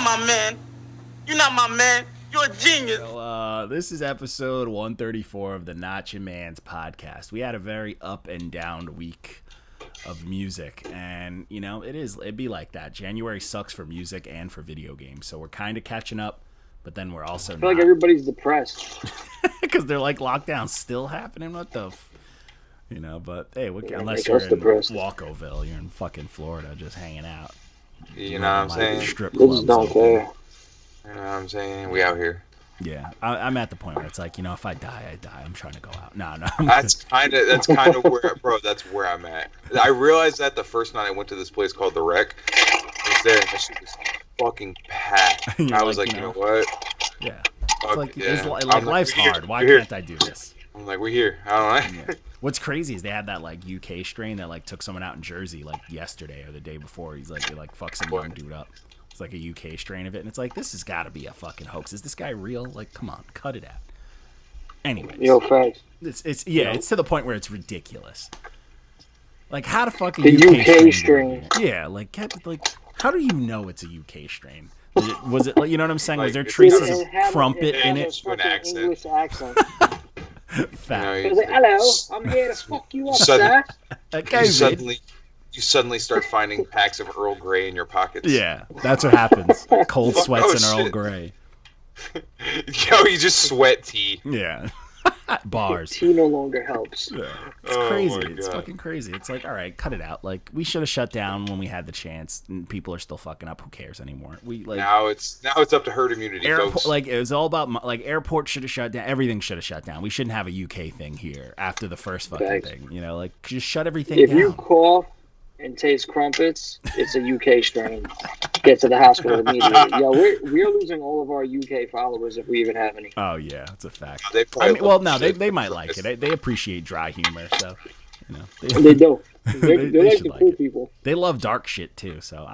not my man. You're not my man. You're a genius. So, this is episode 134 of the Not Your Man's podcast. We had a very up and down week of music, and it'd be like that. January sucks for music and for video games, so we're kind of catching up, but then we're also I feel like everybody's depressed because they're like lockdown's still happening. What the but hey, unless you're in Walkerville, you're in fucking Florida just hanging out. You know what I'm saying? Strip they just don't care. You know what I'm saying? We out here. Yeah, I'm at the point where it's like, if I die, I die. I'm trying to go out. No. That's kind of where, bro. That's where I'm at. I realized that the first night I went to this place called The Wreck. I was there, and that shit was fucking packed. I was like, you know what? Yeah. It's like life's hard. Why can't I do this? I'm like, we're here. I don't know. Yeah. What's crazy is they had that like UK strain that like took someone out in Jersey like yesterday or the day before. He's like, they like fuck some young dude up. It's like a UK strain of it, and it's like, this has got to be a fucking hoax. Is this guy real? Like, come on, cut it out. Anyways, facts. It's to the point where it's ridiculous. Like, how the fuck the UK strain? Yeah, like how do you know it's a UK strain? Was it like, you know what I'm saying? Was there traces of crumpet in it? English accent. Fact. It was like, hello, I'm here to fuck you up, sir. You suddenly start finding packs of Earl Grey in your pockets. Yeah, that's what happens. Cold sweats and Earl Grey. Yo, you just sweat tea. Yeah. Bars. Tea no longer helps. Yeah. It's crazy. It's fucking crazy. It's like, all right, cut it out. Like, we should have shut down when we had the chance, and people are still fucking up. Who cares anymore? Now it's up to herd immunity, folks. Like, it was all about airports should have shut down. Everything should have shut down. We shouldn't have a UK thing here after the first fucking thing. Just shut everything down. If you cough and taste crumpets, it's a UK strain. Get to the hospital immediately. Yo, we're losing all of our UK followers if we even have any. Oh yeah, that's a fact. They might like it. They appreciate dry humor, so they do. They're like the cool people. They love dark shit too, so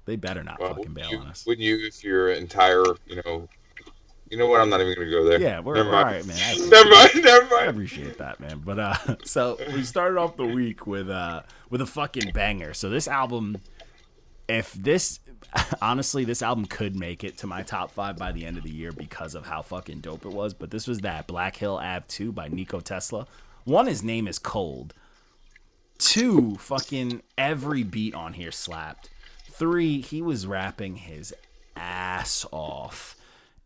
they better not fucking bail on us. Wouldn't you if your entire You know what? I'm not even going to go there. Yeah, we're all right, man. Never mind. I appreciate that, man. But so we started off the week with a fucking banger. So this album, honestly, this album could make it to my top 5 by the end of the year because of how fucking dope it was. But this was that Black Hill Ave 2 by Nikko Tesla. 1, his name is Cold. 2, fucking every beat on here slapped. 3, he was rapping his ass off.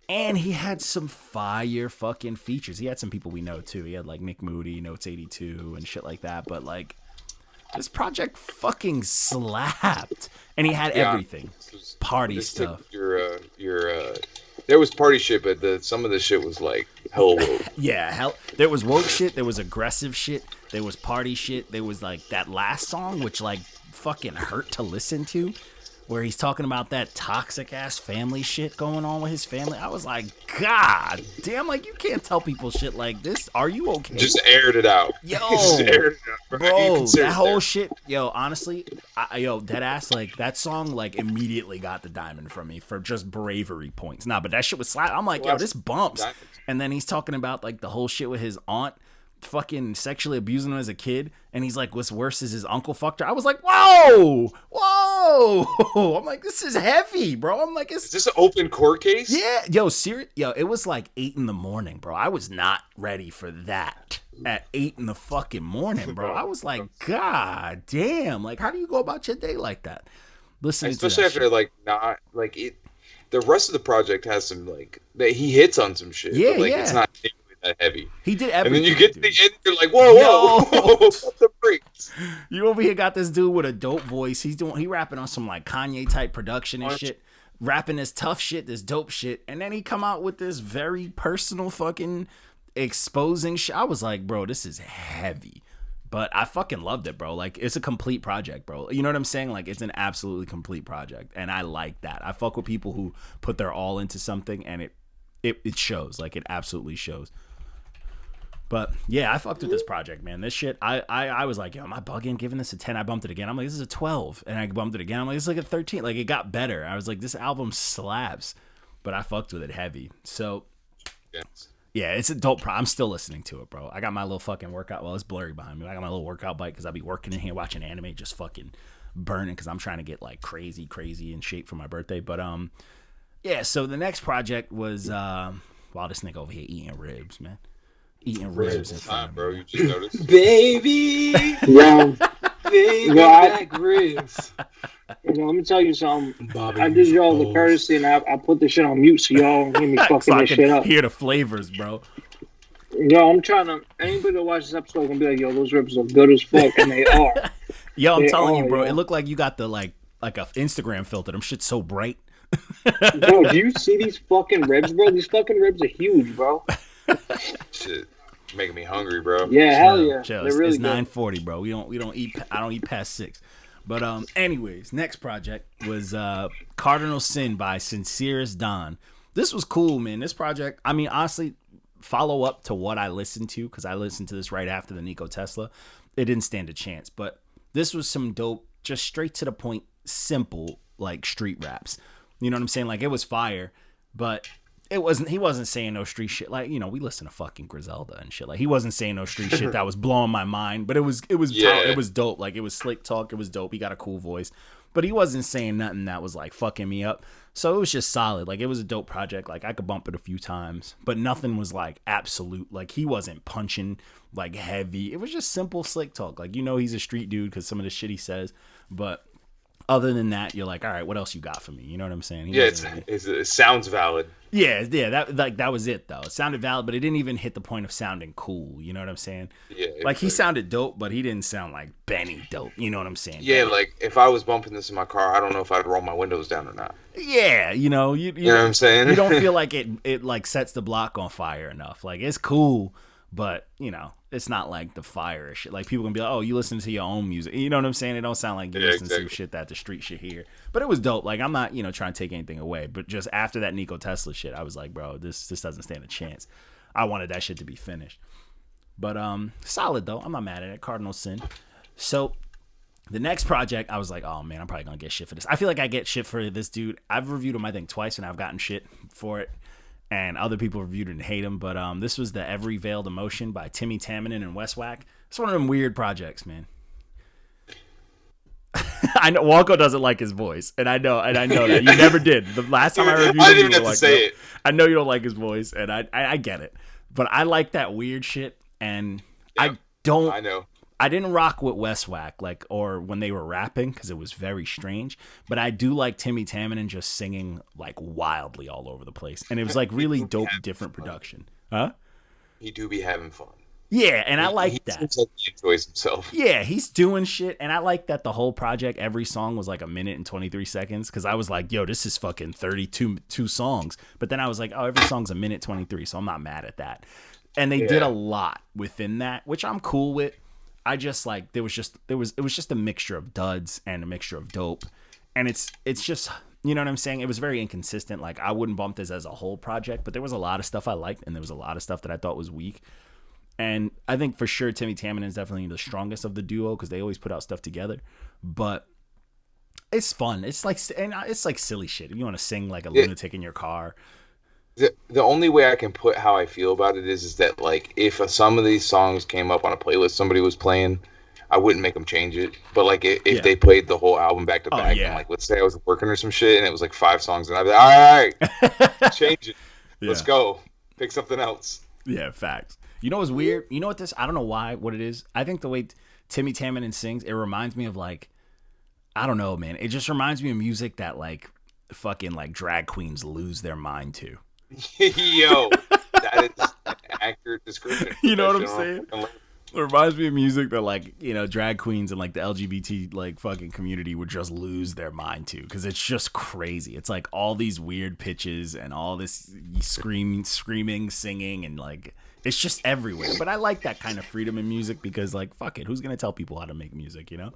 And he had some fire fucking features. He had some people we know too. He had like Nick Moody, Notes 82, and shit like that. But like, this project fucking slapped, and he had everything. Party stuff. There was party shit, but some of the shit was like hell woke. Yeah, there was woke shit. There was aggressive shit. There was party shit. There was like that last song, which like fucking hurt to listen to, where he's talking about that toxic ass family shit going on with his family. I was like, God damn, like, you can't tell people shit like this. Are you okay? Just aired it out. Yo, bro, that whole shit. Yo, honestly, dead ass, like, that song, like, immediately got the diamond from me for just bravery points. Nah, but that shit was slap. I'm like, yo, this bumps. And then he's talking about, like, the whole shit with his aunt fucking sexually abusing him as a kid, and he's like, what's worse is his uncle fucked her. I was like, whoa, I'm like, this is heavy, bro. I'm like, is this an open court case? Yeah, it was like 8 a.m, bro. I was not ready for that at 8 a.m, bro. I was like, God damn, like, how do you go about your day like that? Listen, especially after like not like it. The rest of the project has some like he hits on some shit. Yeah, but, like, yeah. It's not that heavy. He did everything. And then you get to the end, you're like, whoa, what's the brakes? You over here got this dude with a dope voice. He rapping on some like Kanye type production and shit, rapping this tough shit, this dope shit, and then he come out with this very personal fucking exposing shit. I was like, bro, this is heavy. But I fucking loved it, bro. Like, it's a complete project, bro. You know what I'm saying? Like, it's an absolutely complete project, and I like that. I fuck with people who put their all into something, and it shows. Like, it absolutely shows. But yeah, I fucked with this project, man. This shit, I was like, yo, am I bugging? Giving this a 10. I bumped it again. I'm like, this is a 12. And I bumped it again. I'm like, this is like a 13. Like, it got better. I was like, this album slaps. But I fucked with it heavy. So, yeah, it's a dope I'm still listening to it, bro. I got my little fucking workout. Well, it's blurry behind me. I got my little workout bike because I'll be working in here watching anime, just fucking burning because I'm trying to get like crazy in shape for my birthday. But yeah. So the next project was wow, this nigga over here eating ribs, man. Eating ribs in front of me, bro. You just noticed, baby. Yo, Baby back ribs. let me tell you something. I did y'all the courtesy, and I put this shit on mute so y'all don't hear me fucking so I this can shit up. hear the flavors, bro. Yo, I'm trying to. Anybody that watches this episode gonna be like, yo, those ribs are good as fuck, and they are. Yo, I'm They telling you, are, bro. yo. It looked like you got the like a Instagram filter. Them shit's so bright. Bro, do you see these fucking ribs, bro? These fucking ribs are huge, bro. shit, making me hungry, bro. Yeah, hell yeah. Chill. They're really It's good. 9:40, bro. We don't eat. I don't eat past 6. But anyways, next project was Cardinal Sin by Sincerest Don. This was cool, man. This project, I mean, honestly, follow up to what I listened to, because I listened to this right after the Nikko Tesla. It didn't stand a chance, but this was some dope, just straight to the point, simple, like street raps. You know what I'm saying? Like, it was fire, but he wasn't saying no street shit. Like, you know, we listen to fucking Griselda and shit. Like, he wasn't saying no street shit that was blowing my mind, but it was dope. Like, it was slick talk. It was dope. He got a cool voice, but he wasn't saying nothing that was like fucking me up. So it was just solid. Like, it was a dope project. Like, I could bump it a few times, but nothing was like absolute. Like, he wasn't punching like heavy. It was just simple, slick talk. Like, you know, he's a street dude because some of the shit he says, but other than that, you're like, all right, what else you got for me? You know what I'm saying? It sounds valid. Yeah. That was it though. It sounded valid, but it didn't even hit the point of sounding cool. You know what I'm saying? Yeah. Like, he sounded dope, but he didn't sound like Benny dope. You know what I'm saying? Yeah, like if I was bumping this in my car, I don't know if I'd roll my windows down or not. Yeah, you know, you know what I'm saying? You don't feel like it like sets the block on fire enough. Like, it's cool, but you know, it's not like the fire shit. Like, people can be like, oh, you listen to your own music. You know what I'm saying? It don't sound like you listen to shit that the street should hear. But it was dope. Like, I'm not, you know, trying to take anything away. But just after that Nikko Tesla shit, I was like, bro, this doesn't stand a chance. I wanted that shit to be finished. But solid though. I'm not mad at it. Cardinal Sin. So the next project, I was like, oh man, I'm probably gonna get shit for this. I feel like I get shit for this dude. I've reviewed him, I think, twice, and I've gotten shit for it. And other people reviewed it and hate him. But this was the Every Veiled Emotion by Timi, Tamminen, and Weswac. It's one of them weird projects, man. I know Walko doesn't like his voice, and I know that you never did. The last time I reviewed him, I didn't you even were have to say it. I know you don't like his voice, and I get it. But I like that weird shit, and Yeah, I know. I didn't rock with Weswac, like, or when they were rapping, because it was very strange. But I do like Timi Tamminen just singing like wildly all over the place, and it was like really dope, different production. Huh? He do be having fun. Yeah, and I like he that. Seems like he enjoys himself. Yeah, he's doing shit, and I like that the whole project, every song was like a minute and 23 seconds, because I was like, yo, this is fucking 32 songs. But then I was like, oh, every song's a minute 23, so I'm not mad at that. And they did a lot within that, which I'm cool with. I just like it was just a mixture of duds and a mixture of dope, and it's just, you know what I'm saying? It was very inconsistent. Like, I wouldn't bump this as a whole project, but there was a lot of stuff I liked, and there was a lot of stuff that I thought was weak. And I think for sure Timi Tamminen is definitely the strongest of the duo because they always put out stuff together. But it's fun. It's like silly shit. If you want to sing like a lunatic in your car. The only way I can put how I feel about it is that, like, if some of these songs came up on a playlist somebody was playing, I wouldn't make them change it. But like, if they played the whole album back to back, and like, let's say I was working or some shit, and it was like 5 songs, and I'd be like, all right, change it. Let's go. Pick something else. Yeah, facts. You know what's weird? You know what I don't know what it is. I think the way Timi Tamminen sings, it reminds me of like, I don't know, man. It just reminds me of music that like fucking like drag queens lose their mind to. Yo, that is an accurate description. You know what I'm saying? It reminds me of music that, like, you know, drag queens and like the LGBT like fucking community would just lose their mind to, because it's just crazy. It's like all these weird pitches and all this screaming, singing, and like it's just everywhere. But I like that kind of freedom in music because, like, fuck it, who's gonna tell people how to make music, you know?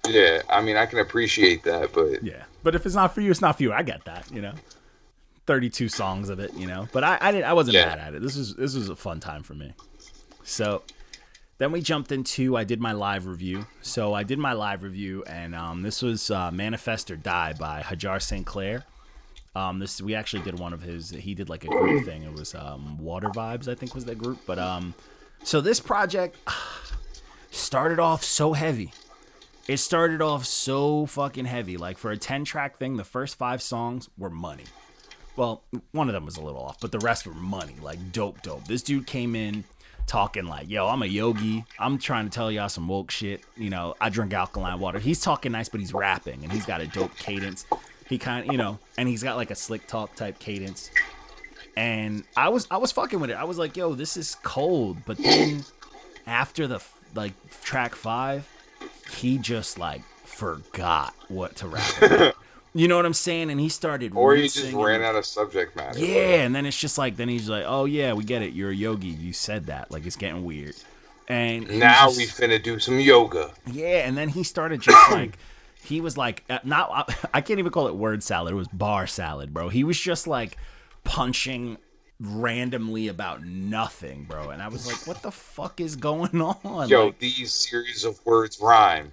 Yeah, I mean, I can appreciate that, but yeah, but if it's not for you, it's not for you. I get that, you know. 32 songs of it, you know, but I wasn't mad at it. This was a fun time for me. So then we jumped into, I did my live review. So I did my live review, and this was Manifest or Die by Hajar St. Clair. We actually did one of his, he did like a group thing. It was Water Vibes, I think was that group. But so this project started off so heavy. It started off so fucking heavy. Like, for a 10-track thing, the first 5 songs were money. Well, one of them was a little off, but the rest were money. Like, dope. This dude came in talking like, yo, I'm a yogi. I'm trying to tell y'all some woke shit. You know, I drink alkaline water. He's talking nice, but he's rapping, and he's got a dope cadence. He kind of, you know, and he's got like a slick talk type cadence. And I was fucking with it. I was like, yo, this is cold. But then after the, like, track 5, he just, like, forgot what to rap about. You know what I'm saying? And he started or he just ran out of subject matter. Yeah, and then it's just like, then he's like, oh yeah, we get it. You're a yogi. You said that. Like, it's getting weird. And now we finna do some yoga. Yeah, and then he started just like, he was like, I can't even call it word salad. It was bar salad, bro. He was just like punching randomly about nothing, bro. And I was like, what the fuck is going on? Yo, like, these series of words rhyme.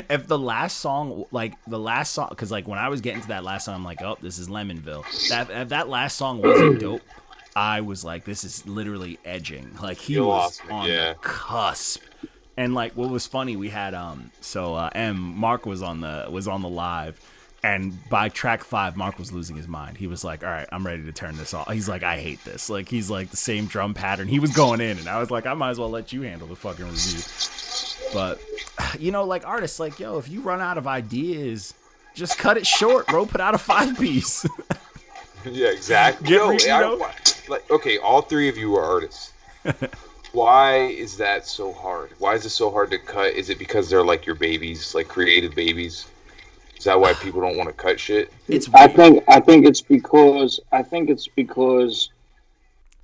If the last song, because like when I was getting to that last song, I'm like, oh, this is Lemonville. If that last song wasn't dope, I was like, this is literally edging. Like, he was on the cusp. And like, what was funny, we had Mark was on the live, and by track 5, Mark was losing his mind. He was like, all right, I'm ready to turn this off. He's like, I hate this. Like, he's like, the same drum pattern. He was going in, and I was like, I might as well let you handle the fucking review. But, you know, like, artists, like, yo, if you run out of ideas, just cut it short, bro. Put out a 5-piece. Yeah, exactly. Like, okay, all 3 of you are artists. Why is that so hard? Why is it so hard to cut? Is it because they're like your babies, like creative babies? Is that why people don't want to cut shit? I think it's because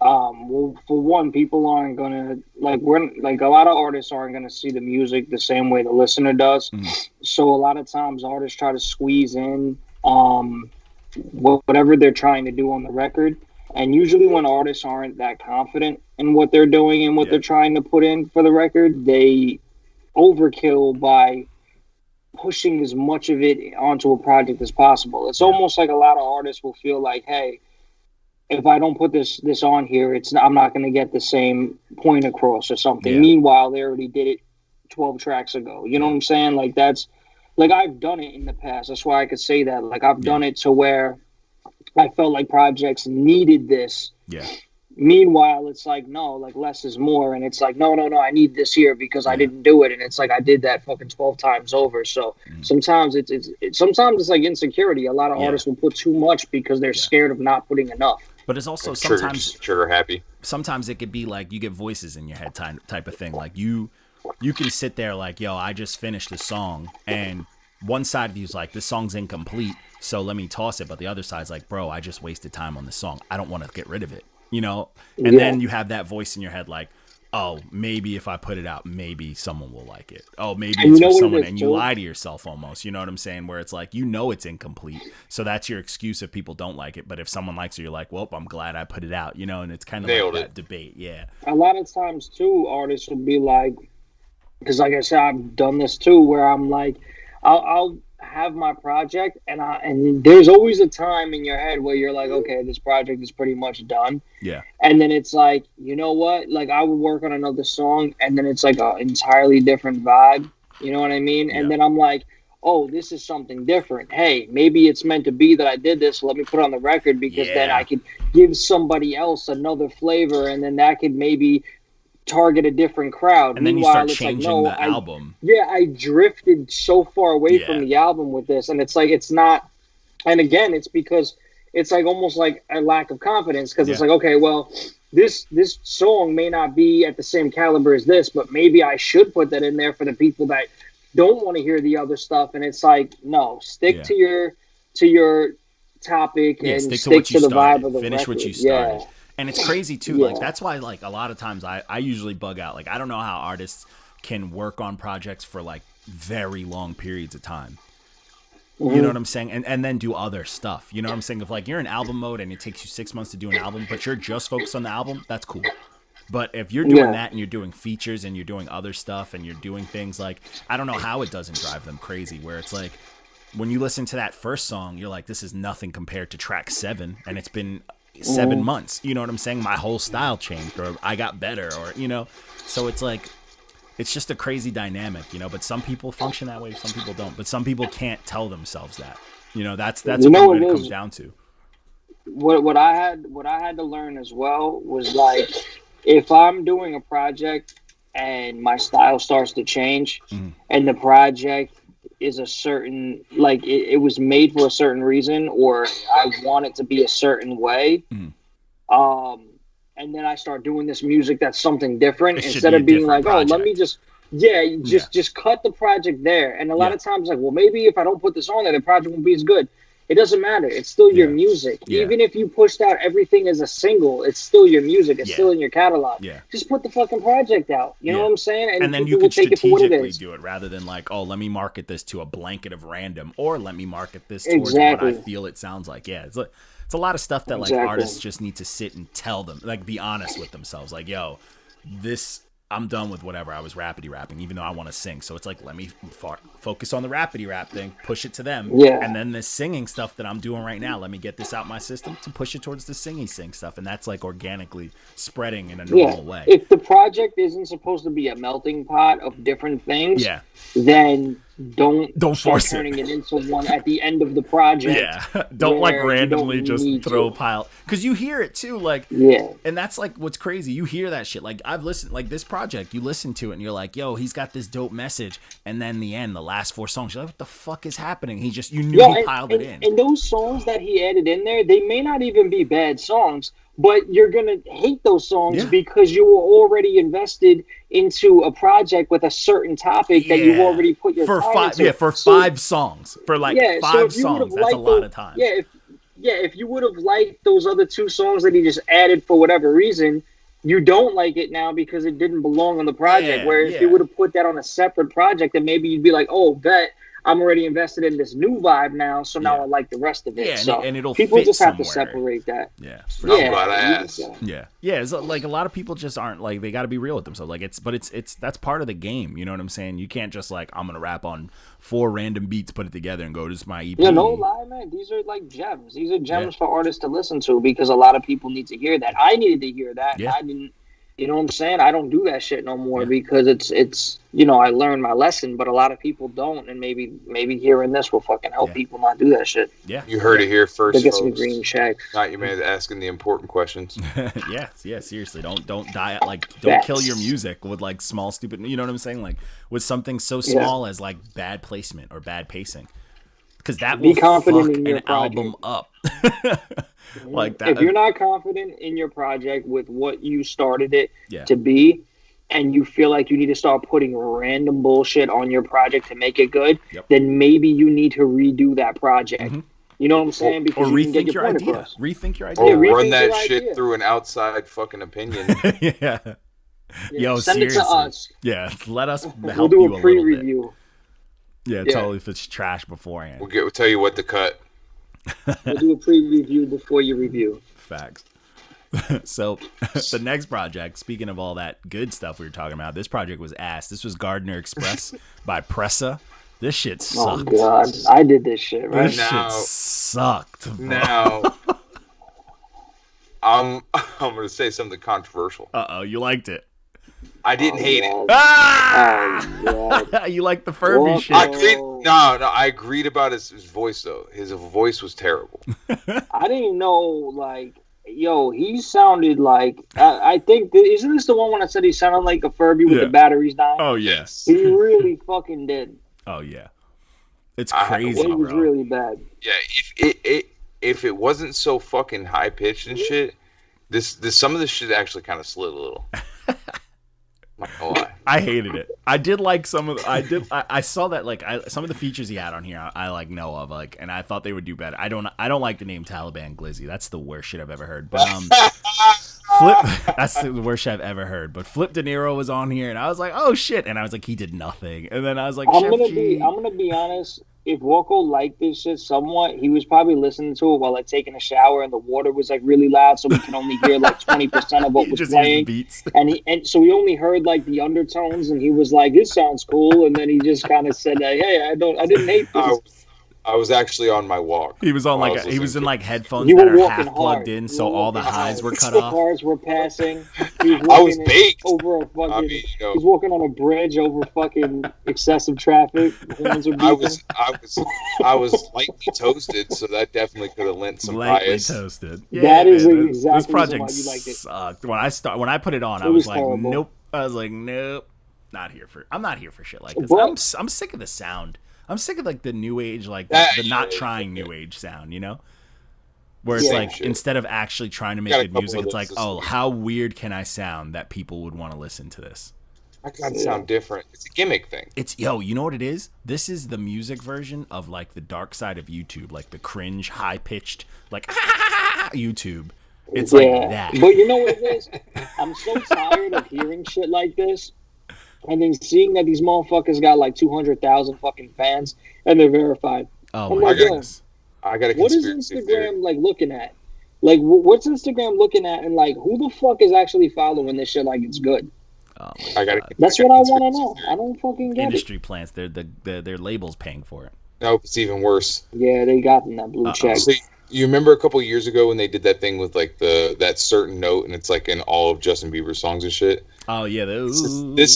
well, for one, people aren't gonna like a lot of artists aren't gonna see the music the same way the listener does. Mm-hmm. So a lot of times artists try to squeeze in whatever they're trying to do on the record. And usually when artists aren't that confident in what they're doing and what they're trying to put in for the record, they overkill by pushing as much of it onto a project as possible. It's almost like a lot of artists will feel like, hey, if I don't put this on here, I'm not going to get the same point across or something. Yeah. Meanwhile, they already did it 12 tracks ago. You know what I'm saying? Like, that's like, I've done it in the past. That's why I could say that. Like, I've done it to where I felt like projects needed this. Yeah. Meanwhile, it's like, no, like, less is more. And it's like, no, I need this here because I didn't do it. And it's like, I did that fucking 12 times over. So sometimes it's like insecurity. A lot of artists will put too much because they're scared of not putting enough. But it's also sometimes trigger happy. Sometimes it could be like you get voices in your head type of thing. Like you can sit there like, yo, I just finished the song, and one side of you is like, this song's incomplete, so let me toss it. But the other side's like, bro, I just wasted time on this song. I don't want to get rid of it, you know? And then you have that voice in your head like, oh, maybe if I put it out, maybe someone will like it. Oh, maybe it's for someone, and you lie to yourself almost. You know what I'm saying? Where it's like, you know it's incomplete, so that's your excuse if people don't like it. But if someone likes it, you're like, well, I'm glad I put it out, you know? And it's kind of like that debate, A lot of times, too, artists will be like, because like I said, I've done this, too, where I'm like, I'll have my project, and there's always a time in your head where you're like, okay, this project is pretty much done. Yeah. And then it's like, you know what? Like, I would work on another song, and then it's like an entirely different vibe. You know what I mean? And then I'm like, oh, this is something different. Hey, maybe it's meant to be that I did this. So let me put it on the record because then I could give somebody else another flavor, and then that could maybe target a different crowd. And then Meanwhile, you start changing the album. I drifted so far away from the album with this, and it's like, it's not. And again, it's because it's like almost like a lack of confidence, because it's like, okay, well, this song may not be at the same caliber as this, but maybe I should put that in there for the people that don't want to hear the other stuff. And it's like, no, stick to your topic and stick to the vibe of the finish record. What you started. And it's crazy too. Like, that's why, like, a lot of times I usually bug out. Like, I don't know how artists can work on projects for like very long periods of time. You know what I'm saying? And then do other stuff. You know what I'm saying? If like you're in album mode and it takes you 6 months to do an album, but you're just focused on the album, that's cool. But if you're doing that and you're doing features and you're doing other stuff and you're doing things like, I don't know how it doesn't drive them crazy, where it's like, when you listen to that first song, you're like, this is nothing compared to track 7, and it's been 7 months. You know what I'm saying? My whole style changed, or I got better, or, you know? So it's like, it's just a crazy dynamic, you know. But some people function that way, some people don't. But some people can't tell themselves that. You know, that's what it comes down to. What I had to learn as well was like, if I'm doing a project and my style starts to change, and the project is a certain, like it was made for a certain reason, or I want it to be a certain way, and then I start doing this music that's something different, instead of being like, project. Oh, let me just cut the project there. And a lot of times, like, well, maybe if I don't put this on there, the project won't be as good. It doesn't matter. It's still your music. Yeah. Even if you pushed out everything as a single, it's still your music. It's still in your catalog. Yeah. Just put the fucking project out. You know what I'm saying? And then you can strategically do it, rather than like, oh, let me market this to a blanket of random, or let me market this towards what I feel it sounds like. Yeah, it's a lot of stuff that like artists just need to sit and tell them, like, be honest with themselves. Like, yo, I'm done with whatever I was rappity rapping, even though I want to sing. So it's like, let me focus on the rappity rap thing, push it to them. Yeah. And then this singing stuff that I'm doing right now, let me get this out my system to push it towards the sing stuff. And that's like organically spreading in a normal way. If the project isn't supposed to be a melting pot of different things, then don't force turning it into one at the end of the project. Yeah. Don't like randomly just throw a pile. Because you hear it too, like, and that's like what's crazy. You hear that shit. Like, I've listened, like this project, you listen to it and you're like, yo, he's got this dope message. And then the end, the last 4 songs, you're like, what the fuck is happening? He piled it in. And those songs that he added in there, they may not even be bad songs, but you're going to hate those songs because you were already invested into a project with a certain topic that you already put your time into. For 5 songs. For like 5 songs. That's a lot of time. If you would have liked those other 2 songs that he just added for whatever reason, you don't like it now because it didn't belong on the project. Whereas if you would have put that on a separate project, then maybe you'd be like, oh, bet. I'm already invested in this new vibe now, so now I like the rest of it. Yeah, and it'll people fit just somewhere. have to separate that. I'm glad I asked. Yeah. It's like a lot of people just aren't like, they got to be real with themselves. Like it's that's part of the game. You know what I'm saying? You can't just like, I'm gonna rap on 4 random beats, put it together, and go, this is my EP. Yeah, no lie, man. These are like gems. These are gems for artists to listen to, because a lot of people need to hear that. I needed to hear that. I didn't. You know what I'm saying? I don't do that shit no more because it's you know, I learned my lesson, but a lot of people don't, and maybe hearing this will fucking help people not do that shit. Yeah. You heard it here first, to get some green checks. Not your man asking the important questions. Yeah, seriously. Don't die don't kill your music with like small stupid, you know what I'm saying? Like with something so small as like bad placement or bad pacing. Because that will fuck an album up. Like that. If you're not confident in your project with what you started it to be, and you feel like you need to start putting random bullshit on your project to make it good, then maybe you need to redo that project. You know what I'm saying? Because or rethink your idea. Rethink your idea. Or run that shit through an outside fucking opinion. Yo, send seriously. it to us. Yeah, let us help we'll do you a pre-review. Yeah, totally. If it's trash beforehand, we'll tell you what to cut. We'll do a pre-review before you review. Facts. So the next project, speaking of all that good stuff we were talking about, this project was ass. This was Gardner Express by Pressa. This shit sucked. Oh god, I did this shit right this now. Shit sucked. Bro. Now, I'm gonna say something controversial. You liked it. I didn't hate it. Ah! You like the furby shit. I agreed about his voice though. His voice was terrible. I didn't know, like, yo, he sounded like I think isn't this the one when I said he sounded like a Furby with the batteries dying? Oh yes, he really fucking did. Oh yeah, it's crazy. It was really bad. Yeah, if it wasn't so fucking high pitched and shit, this some of this shit actually kind of slid a little. I hated it. I did like some of I saw that like some of the features he had on here I like know of, like, and I thought they would do better. I don't like the name Taliban Glizzy. That's the worst shit I've ever heard. But that's the worst shit I've ever heard. But Flip De Niro was on here and I was like, oh shit, and I was like, he did nothing. And then I was like, I'm gonna be honest. If Woko liked this shit somewhat, he was probably listening to it while like taking a shower, and the water was like really loud, so we could only hear like 20% of what was playing. Beats. And so we only heard like the undertones, and he was like, "This sounds cool," and then he just kind of said, "Hey, I didn't hate this." I was actually on my walk. He was on while I like he was in like headphones You that were are walking half plugged hard. in, You so were all the walking highs hard. were cut The off. cars were passing. He was I was walking baked. over a fucking. I mean, you know. He's walking on a bridge over fucking excessive traffic. Horns are beeping. I was lightly toasted, so that definitely could have lent some Lightly bias. toasted. That is man, exactly this project why you liked it. sucked. When I put it on, I It was was like, terrible. nope. I was like, nope. I'm not here for shit like this. But- I'm sick of the sound. I'm sick of like the new age, like Yeah, the not yeah, trying yeah. new age sound, you know? Where it's Yeah. like Shit. instead of actually trying to make Got a good couple music, of it's like, those this oh, week. how weird can I sound that people would want to listen to this? I gotta sound different. It's a gimmick thing. It's you know what it is? This is the music version of like the dark side of YouTube, like the cringe, high pitched, like YouTube. It's like that. But you know what it is? I'm so tired of hearing shit like this, and then seeing that these motherfuckers got like 200,000 fucking fans, and they're verified. Oh I'm my like, yo, goodness. I got a what is conspiracy Instagram theory. like looking at? Like, what's Instagram looking at? And like, who the fuck is actually following this shit like it's good? Oh I got That's what I want to know. I don't fucking get Industry plants, their labels paying for it. Nope, it's even worse. it. Yeah, they got in that blue Uh-oh. check. So you remember a couple years ago when they did that thing with like that certain note, and it's like in all of Justin Bieber songs and shit. Oh yeah, This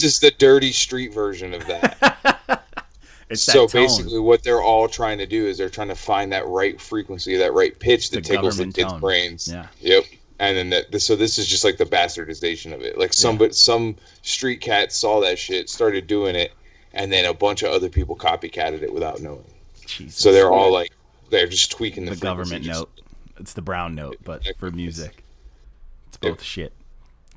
is the dirty street version of that. it's So that tone. basically, what they're all trying to do is they're trying to find that right frequency, that right pitch that The tickles the government kids' tone. brains. Yeah. Yep. And then so this is just like the bastardization of it. Like some street cat saw that shit, started doing it, and then a bunch of other people copycatted it without knowing. Jesus. So they're all like they're just tweaking the the government frequency. note. It's the brown note, but for music. It's both shit.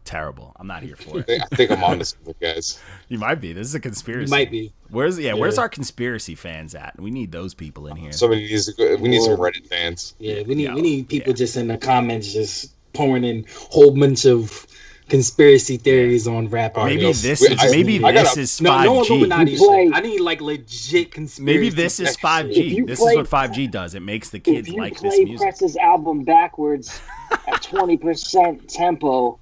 Terrible. I'm not here for it. I think I'm on to something, guys. You might be. This is a conspiracy. Might be. Where's our conspiracy fans at? We need those people in here. Somebody needs to go. We need some Reddit fans. Yeah, we need Yeah, we need people yeah. just in the comments just pouring in whole bunch of conspiracy theories on rap. Maybe artists. this Wait, is I- maybe I this gotta- is no 5G. Illuminati You play- shit. I need like legit conspiracy. Maybe this is If 5G. you This play- is what 5G does. It makes the If kids you like this play music. Pressa's album backwards at 20% tempo,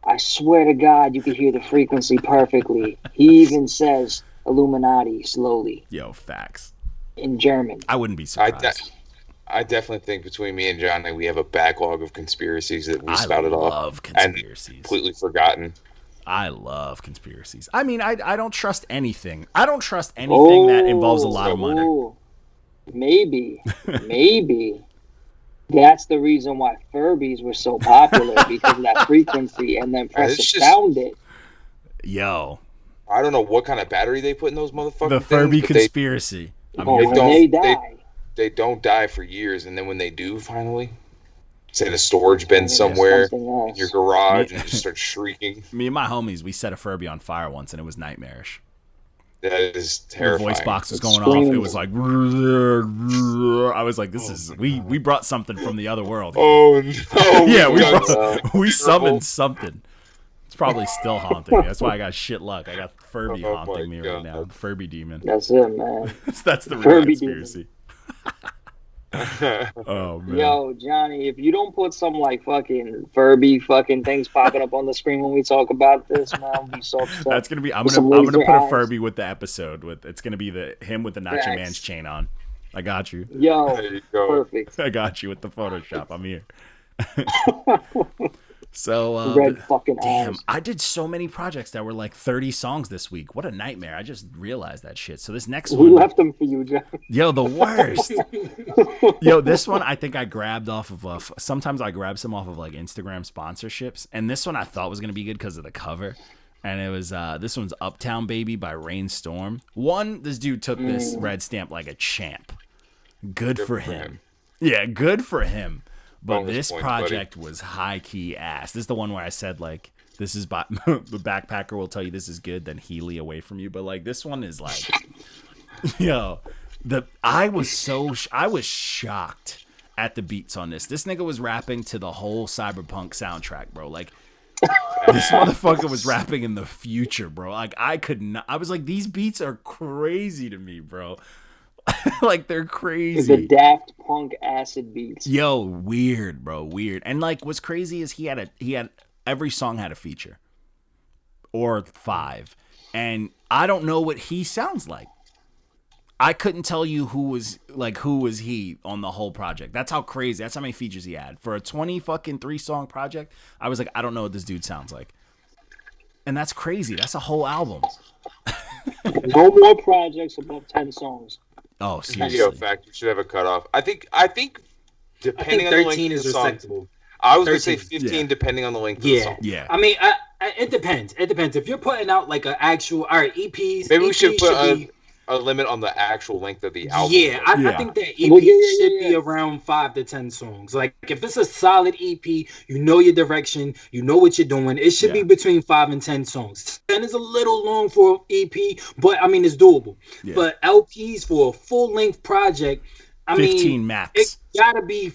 I swear to God, you can hear the frequency perfectly. He even says Illuminati slowly Yo, facts. in German. I wouldn't be I, surprised. I definitely think between me and Johnny, we have a backlog of conspiracies that we I spouted off love and conspiracies. completely forgotten. I love conspiracies. I mean, I don't trust anything. I don't trust anything that involves a lot of money. Oh, maybe. That's the reason why Furbies were so popular, because of that frequency, and then Pressa it's just- found it. Yo, I don't know what kind of battery they put in those motherfuckers. the Furby conspiracy. I'm Oh, here when for they it. die. They don't die for years, and then when they do, finally, it's in a storage bin That's somewhere something in else. your garage, and it just starts shrieking. Me and my homies, we set a Furby on fire once, and it was nightmarish. That is The terrifying. voice box was It's going off. screaming. It was like, I was like, this is we brought something from the other world. Oh no! Yeah, we got brought, we summoned something. It's probably still haunting me. That's why I got shit luck. I got Furby Oh haunting my me right God. now. Furby demon. That's it, man. That's the real Furby conspiracy. Oh man. Yo, Johnny, if you don't put some like fucking Furby fucking things popping up on the screen when we talk about this, man, I'll be so upset. That's gonna be. I'm With gonna some laser put a eyes. Furby with the episode. With it's gonna be him with the Nacho Facts. Man's chain on. I got you. Yo, There you go. perfect. I got you with the Photoshop. I'm here. So Red fucking damn, ass. I did so many projects that were like 30 songs this week. What a nightmare! I just realized that shit. So this next We one, left them for you, John. yo, the worst. Yo, this one I think I grabbed off of. Sometimes I grab some off of like Instagram sponsorships, and this one I thought was gonna be good because of the cover. And it was this one's Uptown Baby by Rayne. This dude took this red stamp like a champ. Good for him. Yeah, good for him. But Bonus this points, project was high key ass. This is the one where I said like this is by the backpacker will tell you this is good, then Healy away from you. But like this one is like, yo, I was shocked at the beats on this. This nigga was rapping to the whole Cyberpunk soundtrack, bro. Like this motherfucker was rapping in the future, bro. Like I could not. I was like, these beats are crazy to me, bro. Like they're The crazy. Daft Punk acid beats. Yo, weird, bro, weird. And like, what's crazy is he had every song had a feature, or 5, and I don't know what he sounds like. I couldn't tell you who was he on the whole project. That's how crazy. That's how many features he had for a 3 song project. I was like, I don't know what this dude sounds like, and that's crazy. That's a whole album. No more projects above 10 songs. Oh, seriously. Video fact, you should have a cutoff. I think depending on the length of the song. respectable. I was going to say 15 depending on the length of the song. Yeah. I mean, it depends. It depends. If you're putting out like an actual, all right, EPs. Maybe we EPs should put a limit on the actual length of the album. Yeah, I think that EP should be around 5 to 10 songs. Like, if it's a solid EP, you know your direction, you know what you're doing. It should be between 5 and 10 songs. 10 is a little long for EP, but I mean, it's doable. Yeah. But LPs for a full length project, 15 max. It gotta be.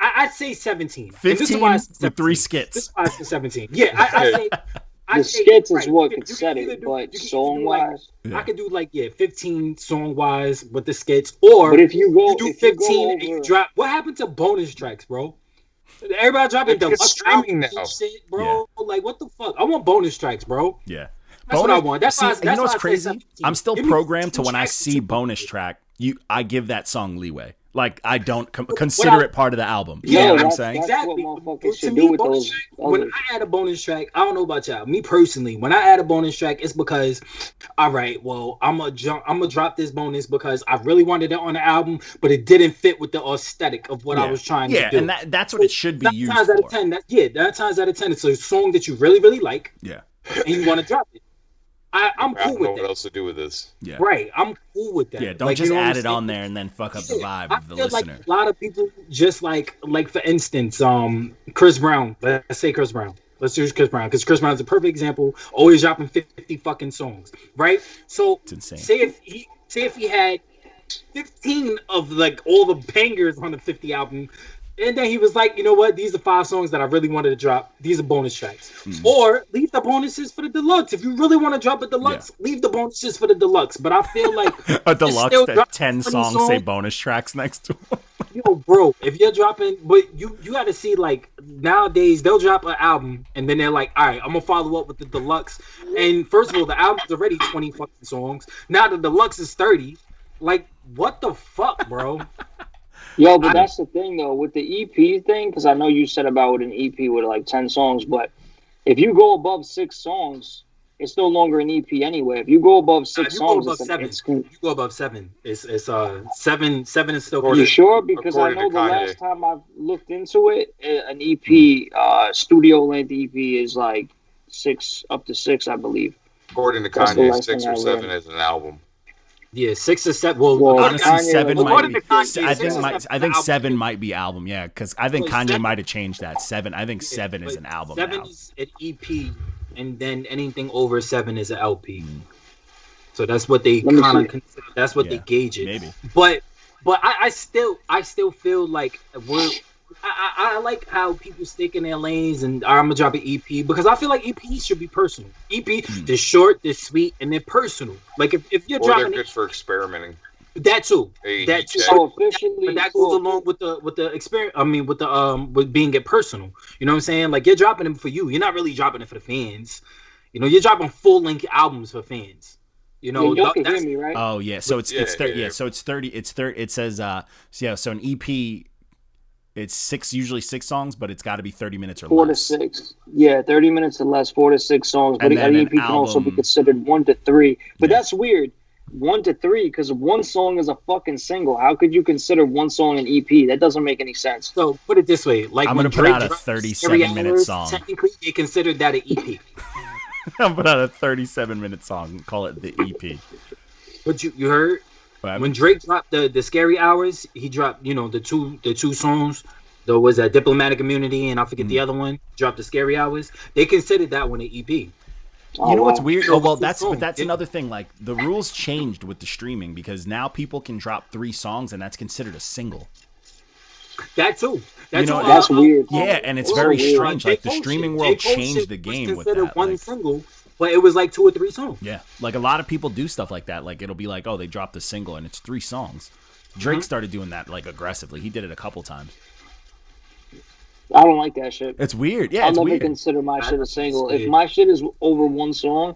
I'd say 17. 15 with 3 skits. This is why I say 17. Yeah, I say. The skits is what could set it, but song-wise, I could do 15 song-wise with the skits, or but if you do 15 and you drop. What happened to bonus tracks, bro? Everybody dropping deluxe streaming now, shit, bro. Yeah. Like, what the fuck? I want bonus tracks, bro. Yeah, that's what I want. That's why. You know what's crazy? I'm still programmed to when I see bonus track, I give that song leeway. Like, I don't consider it part of the album. You know what I'm saying? Exactly. When I add a bonus track, I don't know about y'all. Me personally, when I add a bonus track, it's because, all right, well, I'm gonna drop this bonus because I really wanted it on the album, but it didn't fit with the aesthetic of what I was trying to do. Yeah, and that's what it should be used for. 9 times out of 10, it's a song that you really, really like. Yeah. And you want to drop it. I'm cool with that. I don't know what else to do with this. Yeah. Right. I'm cool with that. Yeah, don't just add it on there and then fuck up the vibe of the listener. Like a lot of people just like for instance, Chris Brown. Let's say Chris Brown. Let's use Chris Brown because Chris Brown is a perfect example. Always dropping 50 fucking songs, right? So it's insane. Say if he had 15 of like all the bangers on the 50 album. And then he was like, you know what? These are 5 songs that I really wanted to drop. These are bonus tracks. Mm-hmm. Or leave the bonuses for the deluxe. If you really want to drop a deluxe, leave the bonuses for the deluxe. But I feel like a deluxe that 10 songs say bonus tracks next to them. Yo, bro, if you're dropping, but you got to see, like, nowadays they'll drop an album and then they're like, all right, I'm going to follow up with the deluxe. And first of all, the album's already 20 fucking songs. Now the deluxe is 30. Like, what the fuck, bro? Yo, but that's the thing, though, with the EP thing, because I know you said about an EP with like 10 songs, but if you go above 6 songs, it's no longer an EP anyway. If you go above 6 songs, go above 7. You go above 7. It's 7 is still. Are you sure? Because I know the last time I've looked into it, an EP, studio length EP is like 6 up to 6, I believe. According to Kanye, 6 or 7 is an album. Yeah, 6 or 7. Well, honestly, Kanye, 7 might be. I think album. 7 might be album. Yeah, because I think Kanye might have changed that. 7. I think 7 is an album. 7 is an EP, and then anything over 7 is an LP. So that's what they kind of consider. That's what they gauge it. Maybe. But I still feel like I like how people stick in their lanes and I'm gonna drop an EP because I feel like EPs should be personal. They're short, they're sweet, and they're personal. Like if you're dropping, they're good for experimenting. That too. That too. So officially, but that goes along with the experience. I mean, with being it personal. You know what I'm saying? Like you're dropping them for you. You're not really dropping it for the fans. You know, you're dropping full length albums for fans. You know, you can hear me, right? Oh yeah. So it's 30. So it's 30. It's 30. It says So an EP. It's usually 6 songs, but it's got to be 30 minutes or 4 less. 4 to 6. Yeah, 30 minutes or less, 4 to 6 songs. But an EP can also be considered 1 to 3. But that's weird. 1 to 3, because one song is a fucking single. How could you consider one song an EP? That doesn't make any sense. So put it this way: like I'm gonna put out a 37-minute song. Technically, they consider that an EP. I'm gonna put out a 37-minute song. Call it the EP. But you heard. When Drake dropped the Scary Hours, he dropped, the two songs. There was that Diplomatic Immunity, and I forget the other one. Dropped the Scary Hours. They considered that one an EP. You know what's weird? Oh well, that's another thing. Like the rules changed with the streaming because now people can drop 3 songs, and that's considered a single. That too. That's weird. Yeah, and it's very strange. Like the streaming world changed the game with that. One single. But it was like 2 or 3 songs. Yeah, like a lot of people do stuff like that. Like it'll be like, oh, they dropped a single and it's 3 songs. Drake started doing that like aggressively. He did it a couple times. I don't like that shit. It's weird. Yeah, I'll it's never weird. consider my shit a single. If my shit is over 1 song,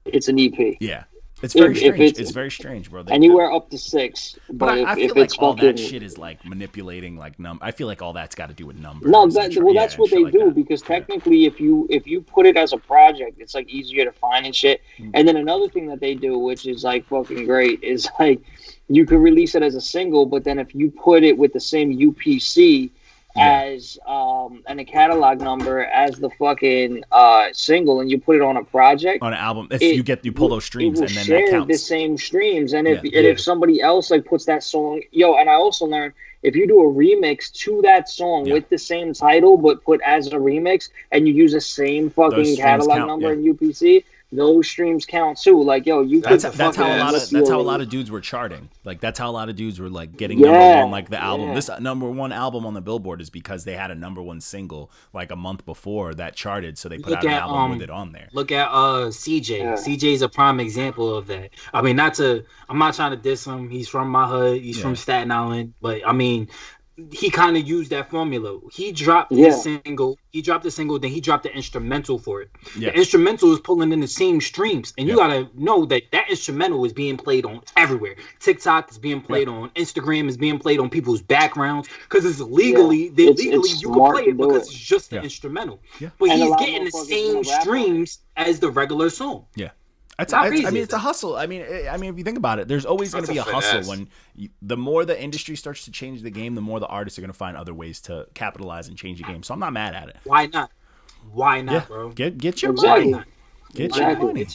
it's an EP. Yeah. It's very strange. If it's very strange, bro. Anywhere up to 6. But I feel like all that shit is like manipulating, like I feel like all that's got to do with numbers. No, that's what they do because technically, if you put it as a project, it's like easier to find and shit. And then another thing that they do, which is like fucking great, is like you can release it as a single, but then if you put it with the same UPC as and a catalog number as the fucking single, and you put it on a project on an album, you pull those streams and then that counts. The same streams, and if somebody else like puts that song, and I also learned if you do a remix to that song with the same title but put as a remix, and you use the same fucking catalog number and UPC. Those streams count too. Like, that's how a lot of dudes were charting. Like, that's how a lot of dudes were like getting number one, like the album. Yeah. This number one album on the Billboard is because they had a number one single like a month before that charted, so they put out an album with it on there. Look at CJ. Yeah. CJ is a prime example of that. I mean, I'm not trying to diss him. He's from my hood. He's from Staten Island, but I mean, he kind of used that formula. He dropped the single. Then he dropped the instrumental for it. Yeah. The instrumental is pulling in the same streams, and you gotta know that instrumental is being played on everywhere. TikTok is being played on. Instagram is being played on people's backgrounds because it's legally. It's you can play it because it's just the instrumental. Yeah. But he's getting the same streams as the regular song. Yeah. It's a hustle. I mean, if you think about it, there's always going to be a hustle when the more the industry starts to change the game, the more the artists are going to find other ways to capitalize and change the game. So I'm not mad at it. Why not, bro? Get your money. Get your money.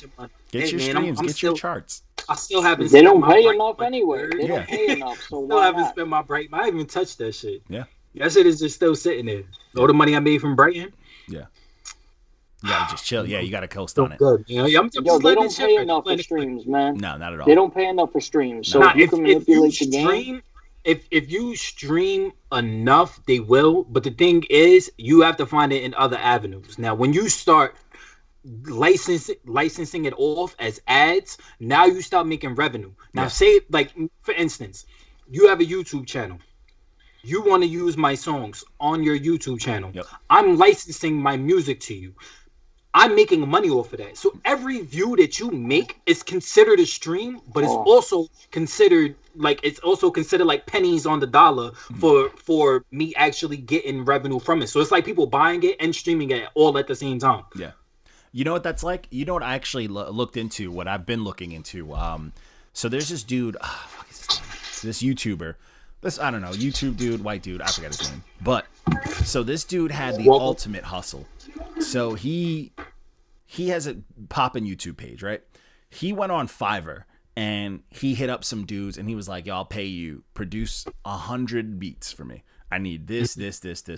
Get your streams. Get your charts. I still haven't. They don't pay enough anyway. They don't pay enough. So still haven't spent my break. I haven't even touched that shit. Yeah. That shit is just still sitting there. All the money I made from Brighton. Yeah. You gotta just chill. Yeah, you gotta coast on it. Good. You know, they don't pay enough for streams, man. No, not at all. They don't pay enough for streams. So if you can manipulate the game. If you stream enough, they will. But the thing is, you have to find it in other avenues. Now, when you start licensing it off as ads, now you start making revenue. Now, say, like, for instance, you have a YouTube channel. You want to use my songs on your YouTube channel. Yep. I'm licensing my music to you. I'm making money off of that. So every view that you make is considered a stream, but it's also considered like pennies on the dollar for me actually getting revenue from it. So it's like people buying it and streaming it all at the same time. Yeah. You know what that's like? You know what I actually looked into, what I've been looking into. So there's this dude, this YouTuber. I don't know, YouTube dude, white dude, I forgot his name. But so this dude had the ultimate hustle. So he has a poppin' YouTube page, right? He went on Fiverr and he hit up some dudes and he was like, "Yo, I'll pay you, produce 100 beats for me. I need this,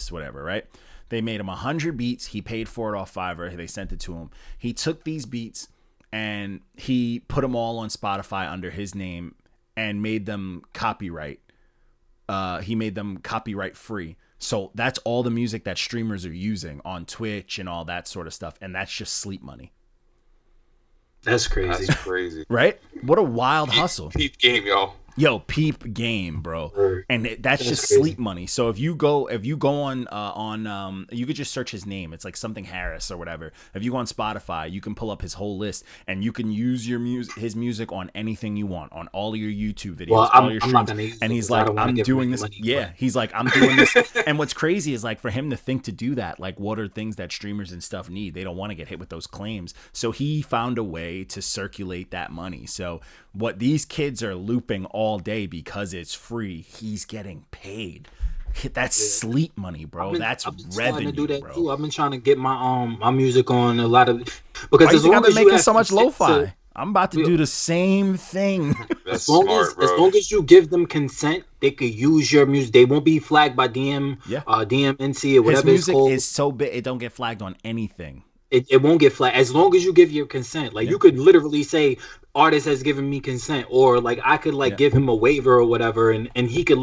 whatever," right? They made him 100 beats. He paid for it off Fiverr. They sent it to him. He took these beats and he put them all on Spotify under his name and made them copyright. He made them copyright free. So that's all the music that streamers are using on Twitch and all that sort of stuff. And that's just sleep money. That's crazy. Right? What a wild hustle. Peep game, y'all. Yo, peep game, bro. And that's just crazy. Sleep money. So if you go on you could just search his name. It's like something Harris or whatever. If you go on Spotify, you can pull up his whole list and you can use his music on anything you want, on all of your YouTube videos, all your streams. And he's like, I'm doing this. Yeah, he's like, I'm doing this. And what's crazy is like for him to think to do that, like what are things that streamers and stuff need? They don't want to get hit with those claims. So he found a way to circulate that money. So what these kids are looping all day because it's free, he's getting paid. That's sleep money, bro. That's revenue, to do that bro. Too. I've been trying to get my my music on a lot of because why as long as making so much lo-fi. I'm about to do the same thing. As long as you give them consent, they could use your music. They won't be flagged by DMNC or whatever. His music is so big, it don't get flagged on anything. It won't get flagged as long as you give your consent. Like you could literally say, "Artist has given me consent," or like I could give him a waiver or whatever, and he could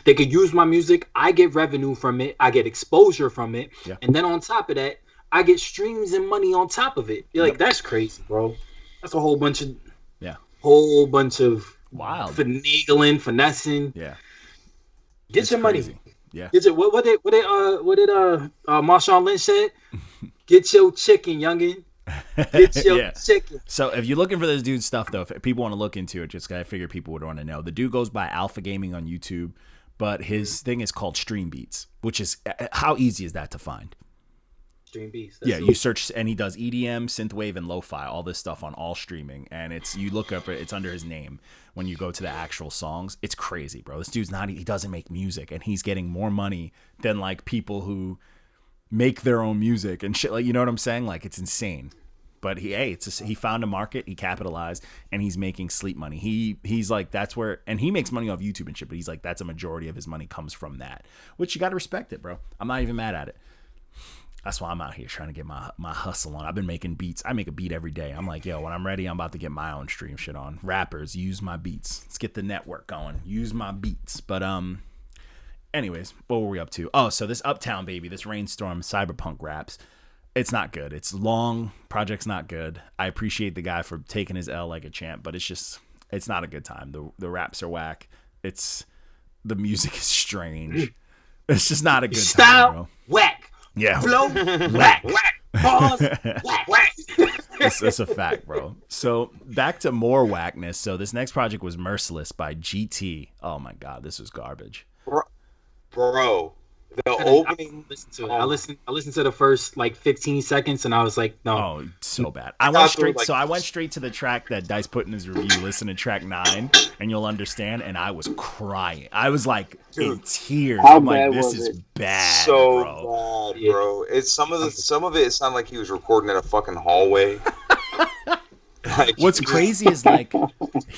they could use my music. I get revenue from it. I get exposure from it, and then on top of that, I get streams and money on top of it. That's crazy, bro. That's a whole bunch of wild finagling, finessing. Yeah, get your crazy. money. Yeah. Get your what did Marshawn Lynch said? Get your chicken, youngin. Get your chicken. So if you're looking for this dude's stuff, though, if people want to look into it, just I figure people would want to know. The dude goes by Alpha Gaming on YouTube, but his thing is called Stream Beats, which is how easy is that to find? Stream Beats. Yeah, you search and he does EDM, synthwave, and lo-fi, all this stuff on all streaming, and you look up it's under his name when you go to the actual songs. It's crazy, bro. This dude's he doesn't make music, and he's getting more money than like people who make their own music and shit. Like, you know what I'm saying? Like, it's insane. But he found a market, he capitalized, and he's making sleep money. He's like, that's where, and he makes money off YouTube and shit, but he's like, that's a majority of his money comes from that, which you got to respect it, bro. I'm not even mad at it. That's why I'm out here trying to get my hustle on. I've been making beats. I make a beat every day. I'm like, yo, when I'm ready, I'm about to get my own stream shit on. Rappers, use my beats. Let's get the network going. Use my beats. But anyways, what were we up to? Oh, so this Uptown baby, this Rainstorm cyberpunk raps. It's not good. It's long. Project's not good. I appreciate the guy for taking his L like a champ, but it's not a good time. The raps are whack. The music is strange. It's just not a good time, bro. Whack. Yeah. Flow, whack, whack, pause, whack, whack. It's a fact, bro. So back to more whackness. So this next project was Merciless by GT. Oh my God, this was garbage. Bro, the opening. I listened to the first like 15 seconds, and I was like, no. Oh, so bad. I went straight to the track that Dice put in his review. Listen to track 9, and you'll understand. And I was crying. I was like in tears. I'm like, this is bad. So bro. bad, bro. It's some of it. It sounded like he was recording in a fucking hallway. Like, what's crazy is like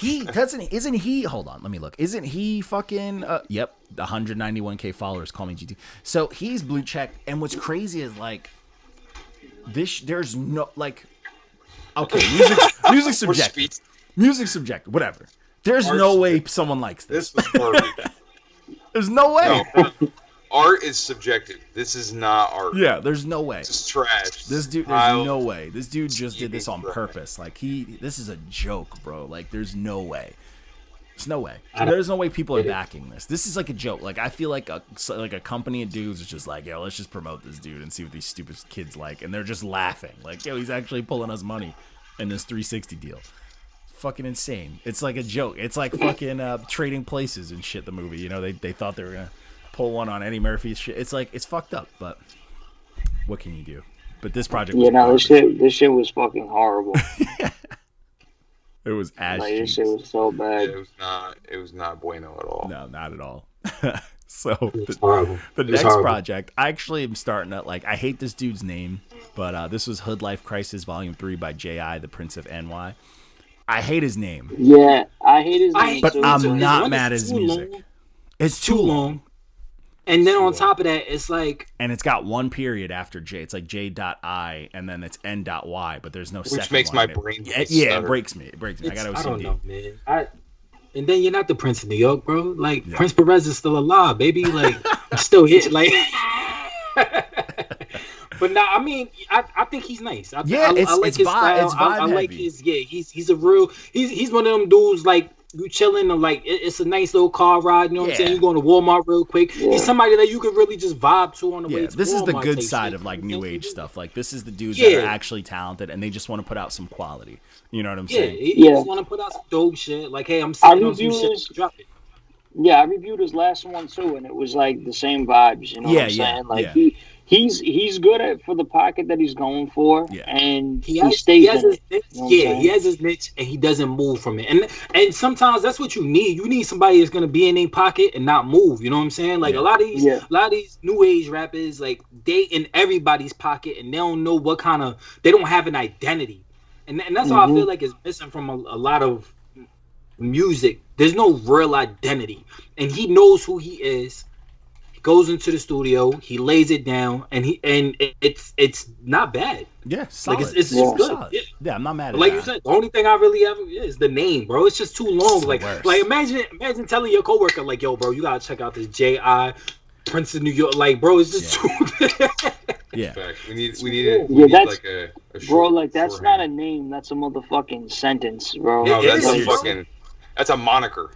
isn't he hold on, let me look. Isn't he fucking yep, 191k followers, call me GT. So he's blue checked, and what's crazy is like there's no like okay, music's subjective. Music's subjective, whatever. There's no way someone likes this. This was perfect. There's no way. No. Art is subjective. This is not art. Yeah, there's no way. This is trash. This dude, there's no way. This dude just did this on purpose. Like this is a joke, bro. Like there's no way. There's no way. There's no way people are backing this. This is like a joke. Like I feel like a company of dudes is just like, yo, let's just promote this dude and see what these stupid kids like, and they're just laughing. Like, yo, he's actually pulling us money in this 360 deal. Fucking insane. It's like a joke. It's like fucking Trading Places and shit. The movie, you know, they thought they were gonna pull one on Eddie Murphy's shit. It's like, it's fucked up, but what can you do? But this project was this shit was fucking horrible. It was ass like, this shit was so bad. It was not bueno at all. No, not at all. So the next project, I actually am starting to like, I hate this dude's name, but this was Hood Life Crisis Volume 3 by J.I., the Prince of NY. I hate his name. Yeah, I hate his name. But I'm not mad at his music. It's too long. And then on top of that, it's like... And it's got one period after J. It's like J.I, and then it's N.Y, but there's no second one. Which makes my brain... Yeah, it breaks me. It breaks me. I got OCD. I don't know, man. And then you're not the Prince of New York, bro. Like, yeah. Prince Perez is still alive, baby. Like, I'm still here. Like... But nah, I mean, I think he's nice. I like his style. It's vibe I like his... Yeah, he's a real... He's one of them dudes, like... You chilling, or like it's a nice little car ride. You know what I'm saying? You going to Walmart real quick. Yeah. He's somebody that you could really just vibe to on the way to this Walmart. Is the good side of like new age stuff. Like this is the dudes that are actually talented and they just want to put out some quality. You know what I'm saying? He just want to put out some dope shit. Like, hey, I'm sitting on some shit. Drop it. Yeah, I reviewed his last one too, and it was like the same vibes. You know what I'm saying? Like he's good at for the pocket that he's going for, and he stays in it. Niche. He has his niche, and he doesn't move from it. And sometimes that's what you need. You need somebody that's gonna be in their pocket and not move. You know what I'm saying? Like a lot of these new age rappers, like they in everybody's pocket, and they don't know what kind of. They don't have an identity, and that's how I feel like it's missing from a lot of music. There's no real identity, and he knows who he is. Goes into the studio, he lays it down, and it's not bad. Yeah, solid. Like it's good. Yeah, I'm not mad at it. Like you said, the only thing I really have is the name, bro. It's just too long. Like imagine telling your coworker, like, yo, bro, you gotta check out this J.I. Prince of New York. Like, bro, it's just too. Yeah. We need like a bro. Like that's not a name. That's a motherfucking sentence, bro. No, that's a moniker.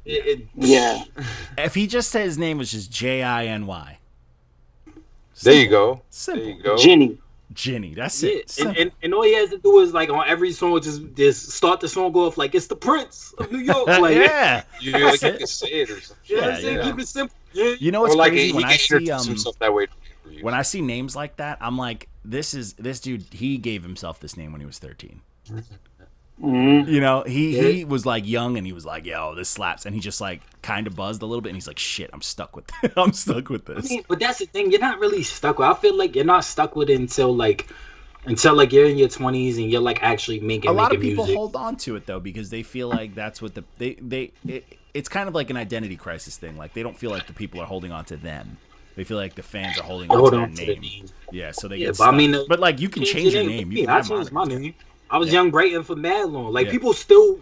If he just said his name was just Jiny. There you go. Simple. There you go. Ginny. Ginny. That's Yeah, it. and all he has to do is like on every song, just start the song off like it's the Prince of New York. Like, yeah, You like you can say it or something. you know what I'm Yeah, saying? yeah. Keep it simple. Yeah. You know what's Or like crazy he when can I see introduce himself that way. when I see names like that, I'm like, this dude. He gave himself this name when he was 13. Mhm. You know, he was like young and he was like, yo, this slaps, and he just like kind of buzzed a little bit, and he's like, shit, I'm stuck with I'm stuck with I this. mean, but that's the thing. You're not really stuck with. I feel like you're not stuck with it until you're in your 20s and you're like actually making A lot of people music. hold on to it though because they feel like that's what it's kind of like an identity crisis thing. Like they don't feel like the people are holding on to them. They feel like the fans are holding on to their name. Yeah, so they get but stuck. I mean, but like you can change your name. You can I have changed my monikers. name. I was Young Brighton for mad long. Like Yeah. people still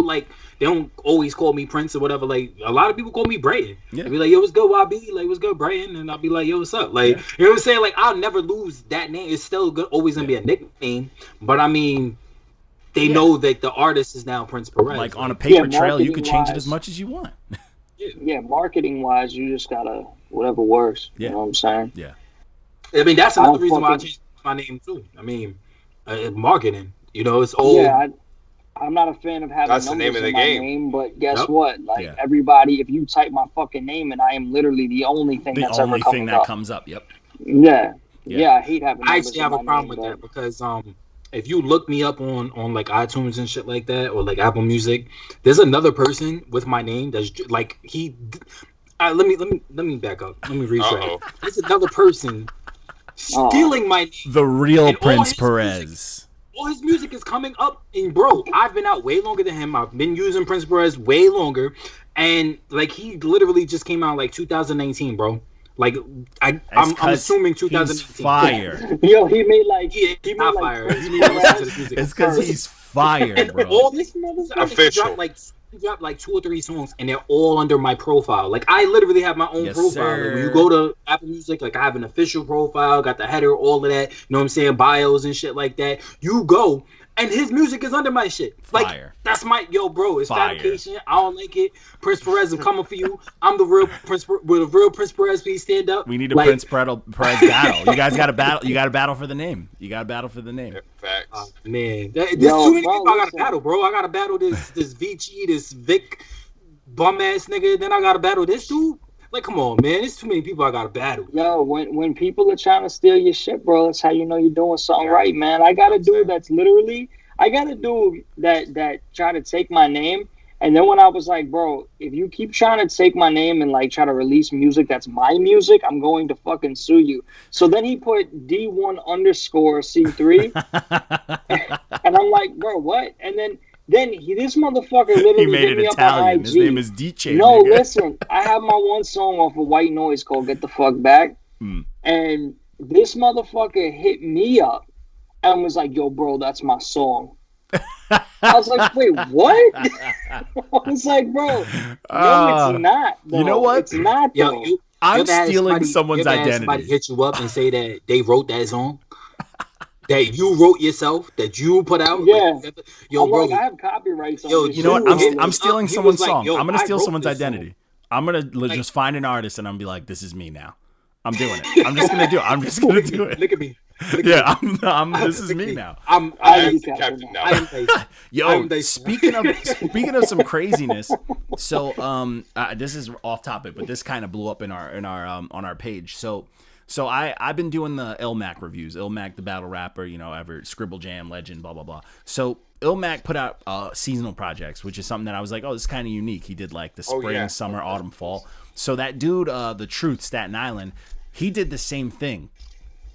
like they don't always call me Prince or whatever. Like a lot of people call me Brighton. Yeah. They be like, yo, what's good, YB? Like, what's good, Brighton? And I'll be like, yo, what's up? Like, Yeah. you know what I'm saying? Like, I'll never lose that name. It's still always gonna be a nickname. But I mean, they know that the artist is now Prince Perez. Like on a paper Yeah, trail, you can change it marketing-wise. as much as you want. Yeah, marketing wise, you just gotta whatever works. Yeah. You know what I'm saying? Yeah. I mean, that's I another don't reason why I fucking- changed my name too. I mean, marketing. You know, it's old. Yeah, I'm not a fan of having That's the numbers name of in the my game. name, but guess Yep. what? Like Yeah. everybody, if you type my fucking name, and I am literally the only thing The that's only ever thing coming that up. comes up. Yep. Yeah. Yeah. Yeah, I hate having. I numbers actually in have a my problem name, with that but- because if you look me up on like iTunes and shit like that or like Apple Music, there's another person with my name that's like let me back up. Let me rephrase. Uh-oh. There's another person stealing my name. The real And all Prince his Perez. All his music is coming up, and bro, I've been out way longer than him. I've been using Prince Perez way longer, and like he literally just came out like 2019, bro. Like I'm assuming 2018. He's fire. Yo, he made like Yeah, he made not like fire. Prince You need to listen to Perez. this music. It's because he's fire, And bro. all this motherfucker Official. he dropped like 2 or 3 songs, and they're all under my profile. Like I literally have my own Yes, profile. Like, when sir. you go to Apple Music, like I have an official profile, got the header, all of that. You know what I'm saying? Bios and shit like that. You go, and his music is under my shit. Like Fire. that's my bro. It's Fire. fabrication. I don't like it. Prince Perez, I'm coming for you. I'm the real Prince. With a real Prince Perez, please stand up. We need a Like, Prince Perez battle. You guys got to battle. You got to battle for the name. You got to battle for the name. Facts. Man, there's Yo, too many bro, people I gotta listen. battle, bro. I gotta battle this Vici, this Vic bum ass nigga. Then I gotta battle this dude. Like, come on, man. There's too many people I gotta battle. Yo, when people are trying to steal your shit, bro, that's how you know you're doing something Yeah. right, man. I got a I'm dude saying. that's literally, I got a dude that tried to take my name, and then when I was like, bro, if you keep trying to take my name and like try to release music that's my music, I'm going to fucking sue you. So then he put D1_C3, and I'm like, bro, what? And then this motherfucker literally He made hit it me up on Italian. IG. His name is DJ. No, nigga. listen, I have my one song off of White Noise called Get the Fuck Back. Mm. And this motherfucker hit me up and was like, yo, bro, that's my song. I was like, wait, what? I was like, bro, no, it's not. Though. you know what? It's not, Yo, though. I'm you ever had stealing someone's you ever had identity. Somebody hit you up and say that they wrote that song, that you wrote yourself, that you put out. Yeah. Like, yo, I'm bro. like, I have copyrights on Yo, this You know what? shit. I'm stealing He someone's was like, song. yo, I'm gonna I steal wrote someone's this identity. I'm gonna Like- just find an artist and I'm be like, this is me now. I'm doing it. I'm just gonna do it. I'm just gonna do it. Look at me. Yeah, this is Look me at now. I'm I Captain Captain now. I am Tyson. Yo, I'm the- speaking of some craziness, so this is off topic, but this kind of blew up in our on our page. So I've been doing the Ilmac reviews. Ilmac, the battle rapper, ever Scribble Jam legend, blah blah blah. So Ilmac put out seasonal projects, which is something that I was like, oh, this is kind of unique. He did like the spring, yeah. summer, autumn, fall. So that dude, the Truth, Staten Island, he did the same thing.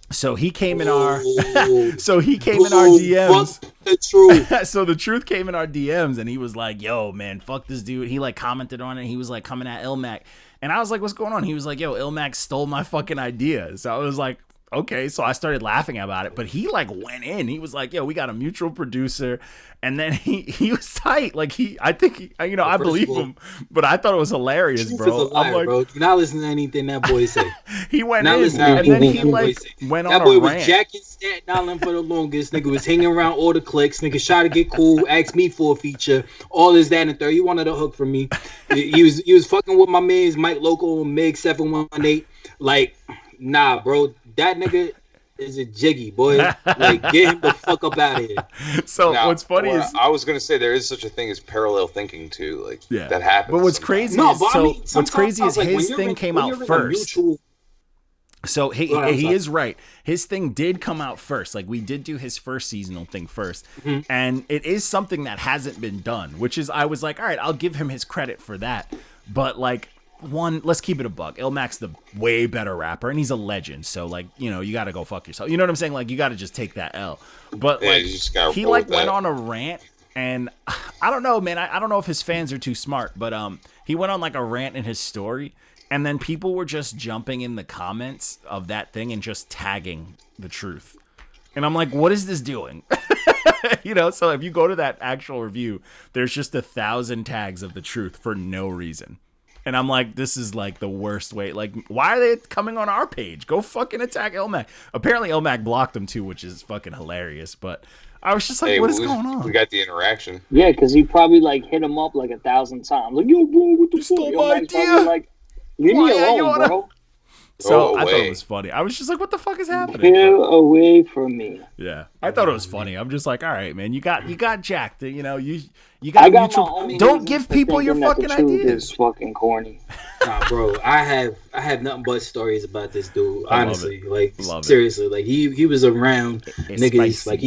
So he came in our DMs. Fuck the truth. So the Truth came in our DMs and he was like, yo, man, fuck this dude. He like commented on it. He was like coming at Ilmac. And I was like, what's going on? He was like, yo, Ilmac stole my fucking idea. So I was like, okay. So I started laughing about it, but he like went in. He was like, yo, we got a mutual producer. And then he was tight. Like I believe him, but I thought it was hilarious, Truth bro. is a liar, I'm like, bro. Do not listen to anything that boy say. he went Not in listen to and then anything he that boy like say. went That on boy a was rant. jacking Staten Island for the longest. Nigga was hanging around all the clicks. Nigga tried to get cool, asked me for a feature. All this, that, and the third. He wanted a hook from me. He was fucking with my man's Mike Loco and Mig 718. Like, nah, bro. That nigga, is a jiggy, boy. Like, get him the fuck up out of here. So now, what's funny is I was gonna say there is such a thing as parallel thinking too. Like that happens. But what's crazy is what's crazy is his thing came out first. So he is right. His thing did come out first. Like we did do his first seasonal thing first. And it is something that hasn't been done, which is I was like, all right, I'll give him his credit for that. But like let's keep it a buck. Illmac's the way better rapper and he's a legend. So like, you know, you got to go fuck yourself. You know what I'm saying? Like you got to just take that L. But like he like went on a rant and I don't know, man. I don't know if his fans are too smart, but he went on like a rant in his story. And then people were just jumping in the comments of that thing and just tagging the truth. And I'm like, what is this doing? You know, so if you go to that actual review, there's just 1,000 tags of the truth for no reason. And I'm like, this is like the worst way. Like, why are they coming on our page? Go fucking attack Illmac. Apparently Illmac blocked him too, which is fucking hilarious. But I was just like, what is going on? We got the interaction. Yeah, because he probably like hit him up like 1,000 times. Like, yo, bro, what the fuck? Stole my idea. Like, leave me alone, bro. So I thought it was funny. I was just like, what the fuck is happening? Get away from me. Yeah. I thought it was funny. I'm just like, all right, man, you got jacked. You know, you got mutual. Don't give people your fucking ideas. Is fucking corny. Nah, bro. I have nothing but stories about this dude. Honestly. Like seriously. Like he was around niggas. Spicy. Like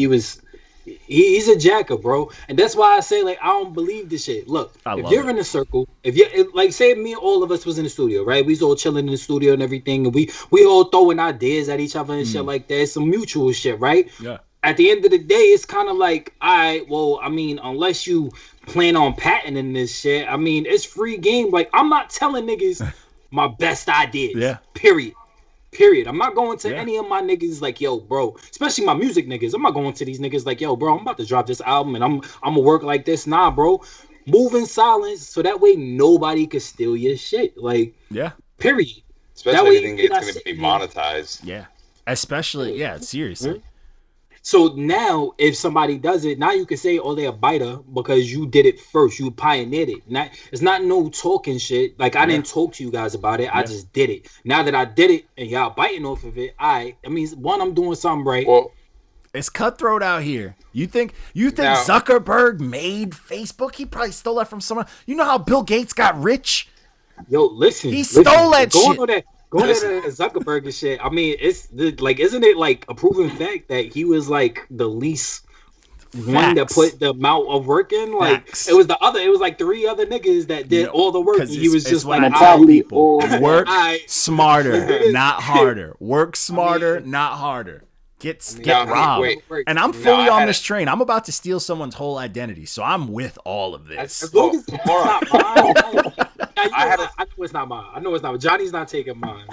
he's a jacker, bro, and that's why I say like I don't believe this shit. Look, if you're in a circle, if you like, say me and all of us was in the studio, right? We was all chilling in the studio and everything, and we all throwing ideas at each other and shit like that. Some mutual shit, right? Yeah. At the end of the day, it's kind of like, all right, well, I mean, unless you plan on patenting this shit, I mean, it's free game. Like I'm not telling niggas my best ideas. Yeah. Period. I'm not going to any of my niggas like, yo, bro, especially my music niggas. I'm not going to these niggas like, yo, bro, I'm about to drop this album and I'm gonna work like this. Nah, bro. Move in silence so that way nobody can steal your shit. Like, period. Especially if anything it's gonna be monetized. Yeah. Especially, seriously. So now, if somebody does it, now you can say, "Oh, they're a biter" because you did it first. You pioneered it. It's not no talking shit. Like I didn't talk to you guys about it. I just did it. Now that I did it and y'all biting off of it, I mean, one, I'm doing something right. Well, it's cutthroat out here. You think Zuckerberg made Facebook? He probably stole that from someone. You know how Bill Gates got rich? Yo, listen. He stole that shit. Going to Zuckerberg and shit. I mean, like, isn't it like a proven fact that he was like the least one that put the amount of work in? Like it was like 3 other niggas that did all the work. And he was just like, work smarter, not harder. Work smarter, not harder. Get robbed. And I'm fully on this train. I'm about to steal someone's whole identity, so I'm with all of this. As long as it's not mine. I know it's not mine. Johnny's not taking mine.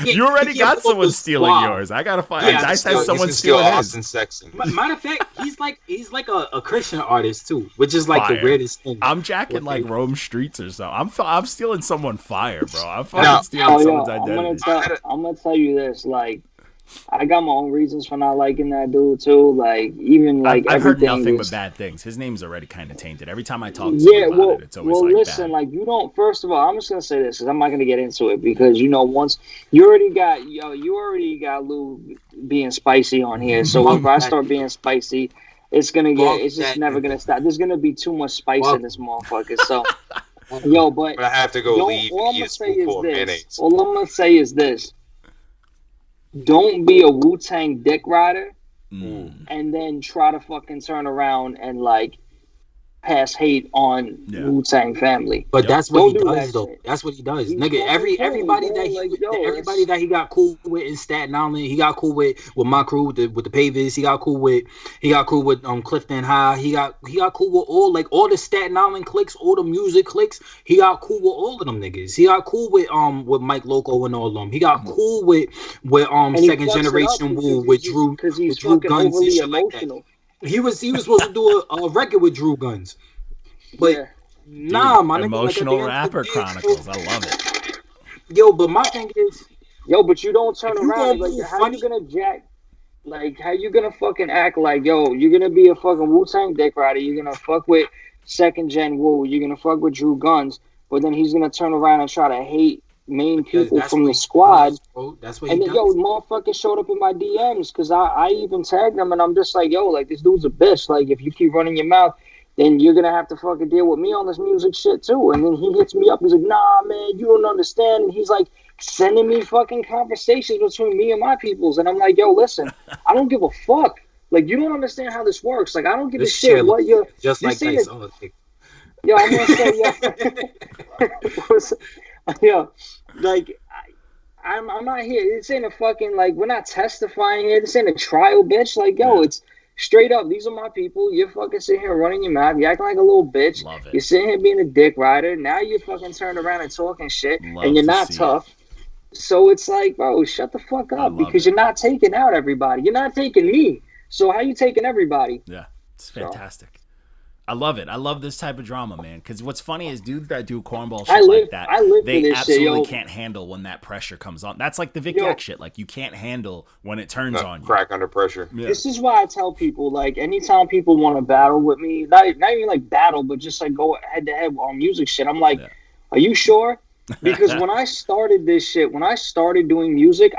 You already got someone stealing yours. I gotta find. Dice has someone stealing his. Matter of fact, he's like a Christian artist too, which is like the weirdest thing. I'm jacking like Rome streets or something. I'm stealing someone fire, bro. I'm fucking stealing someone's identity. I'm gonna tell you this, like. I got my own reasons for not liking that dude too. Like even like I've heard nothing but bad things. His name's already kind of tainted. Every time I talk to him about it, it's always listen, bad. like you don't. First of all, I'm just gonna say this because I'm not gonna get into it because once you already got Lou being spicy on here. So if I start being spicy, it's just never gonna stop. There's gonna be too much spice in this motherfucker. So but I have to go leave. All I'm gonna say is this. Don't be a Wu-Tang dick rider and then try to fucking turn around and like pass hate on Wu-Tang family. But that's what he does though. That's what he does. Nigga, everybody that he got cool with in Staten Island, he got cool with my crew with the Pavers, he got cool with Clifton High, he got cool with all the Staten Island cliques, all the music cliques, he got cool with all of them niggas. He got cool with Mike Loco and all of them. He got cool with Second Generation Wu with Drew Guns and shit like that. He was supposed to do a record with Drew Guns, but nah, my emotional rapper chronicles. I love it. Yo, but my thing is, but you don't turn around like how you gonna jack? Like how you gonna fucking act like you're gonna be a fucking Wu-Tang dick rider? You're gonna fuck with Second Gen Wu. You're gonna fuck with Drew Guns, but then he's gonna turn around and try to hate main people from the squad. That's what and he then, does. yo, motherfuckers showed up in my DMs because I even tagged them and I'm just like, yo, like, this dude's a bitch. Like, if you keep running your mouth, then you're going to have to fucking deal with me on this music shit too. And then he hits me up. He's like, nah, man, you don't understand. And he's like sending me fucking conversations between me and my peoples. And I'm like, yo, listen, I don't give a fuck. Like, you don't understand how this works. Like, I don't give a shit what you're... Just like this. Yo, I'm going to say, yo, like, I'm not here. This ain't a fucking, like, we're not testifying here. This ain't a trial, bitch. Like, yo, it's straight up. These are my people. You're fucking sitting here running your mouth. You're acting like a little bitch. Love it. You're sitting here being a dick rider. Now you're fucking turned around and talking shit, and you're not tough. So it's like, bro, shut the fuck up because you're not taking out everybody. You're not taking me. So how you taking everybody? Yeah, it's fantastic. I love it. I love this type of drama, man. Because what's funny is dudes that do cornball shit like that, they absolutely can't handle when that pressure comes on. That's like the Vic Yak shit. Like, you can't handle when it turns on you. Crack under pressure. Yeah. This is why I tell people, like, anytime people want to battle with me, not even like battle, but just like go head to head on music shit, I'm like, are you sure? Because when I started this shit, when I started doing music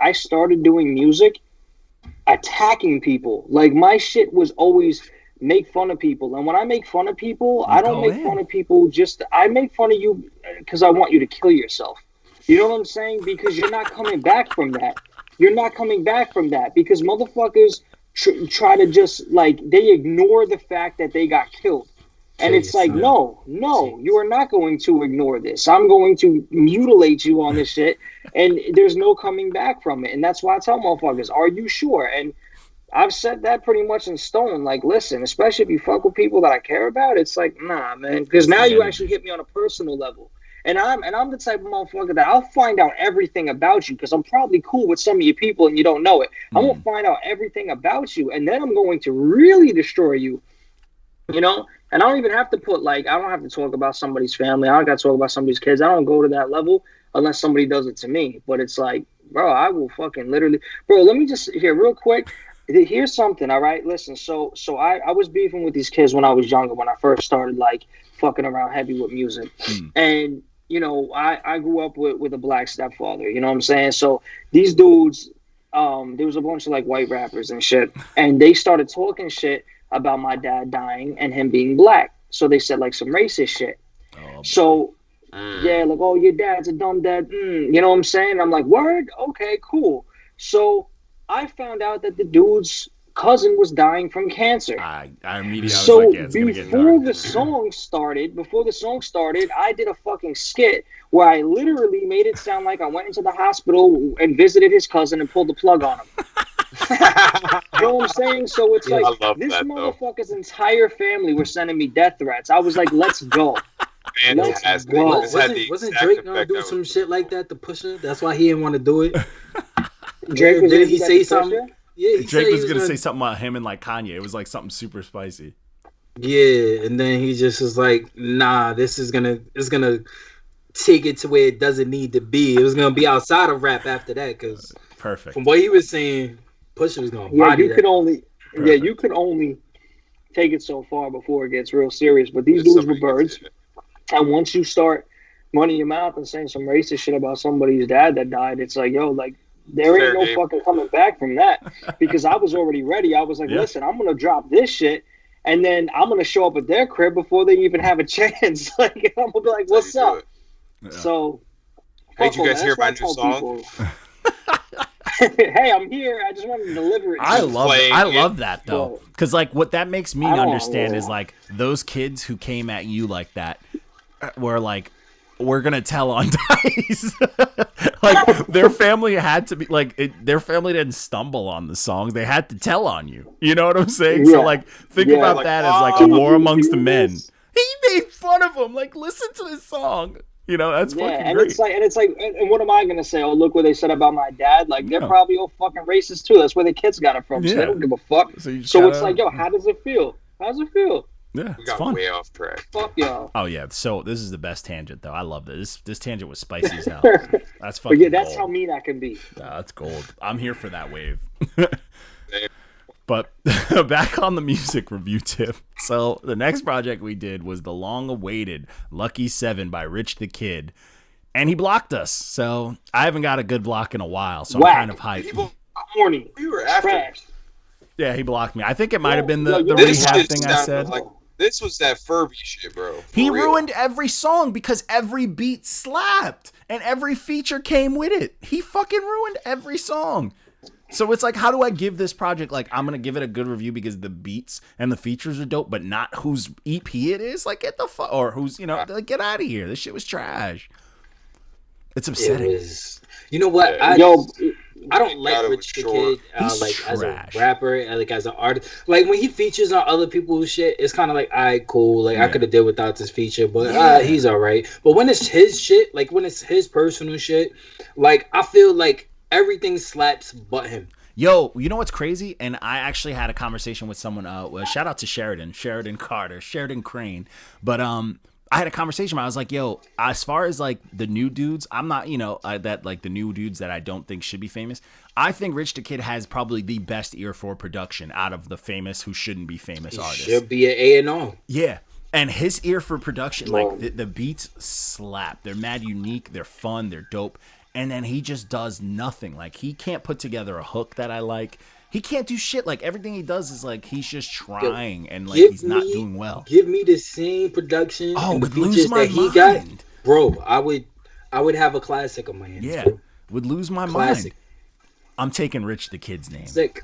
attacking people. Like, my shit was always make fun of people. And when I make fun of people, I don't make fun of people I make fun of you because I want you to kill yourself. You know what I'm saying? Because you're not coming back from that. You're not coming back from that because motherfuckers try to just, like, they ignore the fact that they got killed. And it's like, no, you are not going to ignore this. I'm going to mutilate you on this shit, and there's no coming back from it. And that's why I tell motherfuckers, are you sure? And I've said that pretty much in stone. Like, listen, especially if you fuck with people that I care about, it's like, nah, man. Because now you actually hit me on a personal level. And I'm the type of motherfucker that I'll find out everything about you because I'm probably cool with some of your people and you don't know it. I'm going to find out everything about you, and then I'm going to really destroy you, you know? And I don't even have to put, like, I don't have to talk about somebody's family. I don't got to talk about somebody's kids. I don't go to that level unless somebody does it to me. But it's like, bro, I will fucking literally... Bro, let me just... Here, real quick. Here's something, all right? Listen, so I was beefing with these kids when I was younger, when I first started, like, fucking around heavy with music. And, you know, I grew up with a black stepfather, you know what I'm saying? So these dudes, there was a bunch of, like, white rappers and shit. And they started talking shit about my dad dying and him being black. So they said, like, some racist shit. Yeah, like, oh, your dad's a dumb dad. You know what I'm saying? I'm like, word? Okay, cool. So I found out that the dude's cousin was dying from cancer. I immediately so was like, yeah, it's gonna get dark. before the song started, I did a fucking skit where I literally made it sound like I went into the hospital and visited his cousin and pulled the plug on him. You know what I'm saying? So it's like this motherfucker's entire family were sending me death threats. I was like, let's go. Let's go. Wasn't Drake gonna do some shit like that to Pusha? That's why he didn't want to do it. Drake did he say something? Yeah, Drake was gonna say something about him and like Kanye. It was like something super spicy. Yeah, and then he just was like, nah, it's gonna take it to where it doesn't need to be. It was gonna be outside of rap after that, because perfect. From what he was saying, Pusha was gonna body that. You could only take it so far before it gets real serious. But these dudes were birds, and once you start running your mouth and saying some racist shit about somebody's dad that died, it's like, yo, like, there ain't no fucking coming back from that, because I was already ready. I was like, listen, I'm gonna drop this shit, and then I'm gonna show up at their crib before they even have a chance. Like, I'm gonna be like, what's up? Yeah. So, hey, did you guys hear my new song? Hey, I'm here. I just wanted to deliver it. I love that though, because like what that makes me understand is like those kids who came at you like that were like, we're gonna tell on Dice. Like their family had to be like their family didn't stumble on the songs; they had to tell on you. You know what I'm saying? Yeah. So like think about like, that as like a war amongst the men. He made fun of him. Like, listen to this song. You know, that's fucking great. It's like, and what am I gonna say? Oh, look what they said about my dad. Like, they're probably all fucking racist too. That's where the kids got it from. So they don't give a fuck. So it's like, yo, how does it feel? How does it feel? Yeah, we got fun. Way off track. Fuck y'all. Oh yeah, so this is the best tangent though. I love this. This tangent was spicy as hell. That's fucking. But yeah, that's gold. how mean I can be. That's gold. I'm here for that wave. But back on the music review tip. So the next project we did was the long-awaited Lucky 7 by Rich the Kid. And he blocked us, so I haven't got a good block in a while, so Whack. I'm kind of hyped. Corny. We were after. Trash. Yeah, he blocked me. I think it might have been the This rehab just thing I sounded said. like this was that furby shit, bro. For He real. ruined every song because every beat slapped and every feature came with it. He fucking ruined every song. So it's like, how do I give this project, like, I'm going to give it a good review because the beats and the features are dope, but not whose EP it is? Like, get the fuck, or who's, you know, like, get out of here. This shit was trash. It's upsetting. You know what? I don't like Rich the Kid, like trash. as a rapper, and like as an artist. Like when he features on other people's shit, it's kind of like, alright, cool. Like I could have did without this feature, but he's alright. But when it's his shit, like when it's his personal shit, like I feel like everything slaps but him. Yo, you know what's crazy? And I actually had a conversation with someone. Shout out to Sheridan Carter, Sheridan Crane. But I had a conversation where I was like, yo, as far as like the new dudes, I'm not, you know, that like the new dudes that I don't think should be famous. I think Rich the Kid has probably the best ear for production out of the famous who shouldn't be famous artists. Should be an A&R. Yeah. And his ear for production, like the beats slap. They're mad unique. They're fun. They're dope. And then he just does nothing. Like he can't put together a hook that I like. He can't do shit. Like everything he does is like he's just trying and like he's not doing well. Give me the same production. Oh, and the would lose features my that he mind. got, bro. I would have a classic on my hands. Yeah, bro. would lose my Classic. mind. I'm taking Rich the Kid's name. Sick.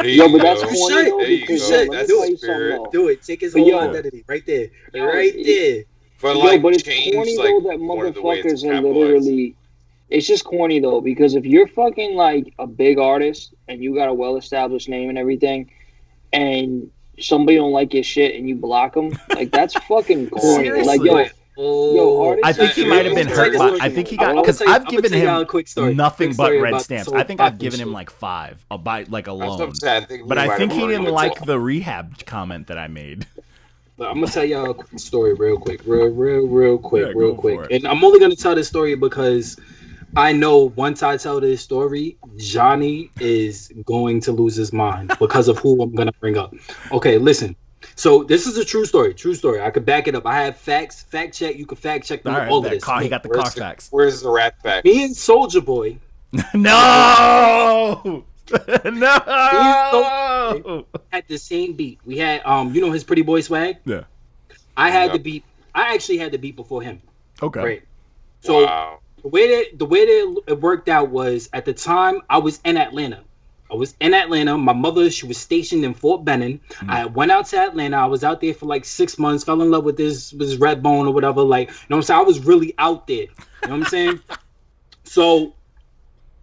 Yo, but that's You corny should. though, There you because go. let me That's tell the you spirit. something, though. Do it. Take his But whole yo, identity right there. yo, Right there. But Yo, like, but it's change, corny like, though that one of the ways it's motherfuckers are capitalized. literally. It's just corny though, because if you're fucking like a big artist and you got a well-established name and everything, and somebody don't like your shit and you block them, like that's fucking corny. Like artists I think he might have been hurt by. I think he got because I've given him nothing but red stamps. I think I've given him like 5 by like alone. But I think he didn't like the rehab comment that I made. I'm gonna tell y'all a quick story real quick, real quick. it. And I'm only gonna tell this story because I know once I tell this story, Johnny is going to lose his mind because of who I'm gonna bring up. Okay, listen. So this is a true story. I could back it up. I have facts. Fact check. You can fact check all of this. He got the car facts. Where's the rat fact? Me and Soulja Boy. No. No. Had the same beat. We had you know his Pretty Boy swag. Yeah. I had the beat. I actually had the beat before him. Okay. Right. So Wow. the way that it worked out was at the time I was in Atlanta. My mother, she was stationed in Fort Benning. I went out to Atlanta. I was out there for like 6 months, fell in love with this Red Bone or whatever. Like, you know what I'm saying? I was really out there. You know what I'm saying? So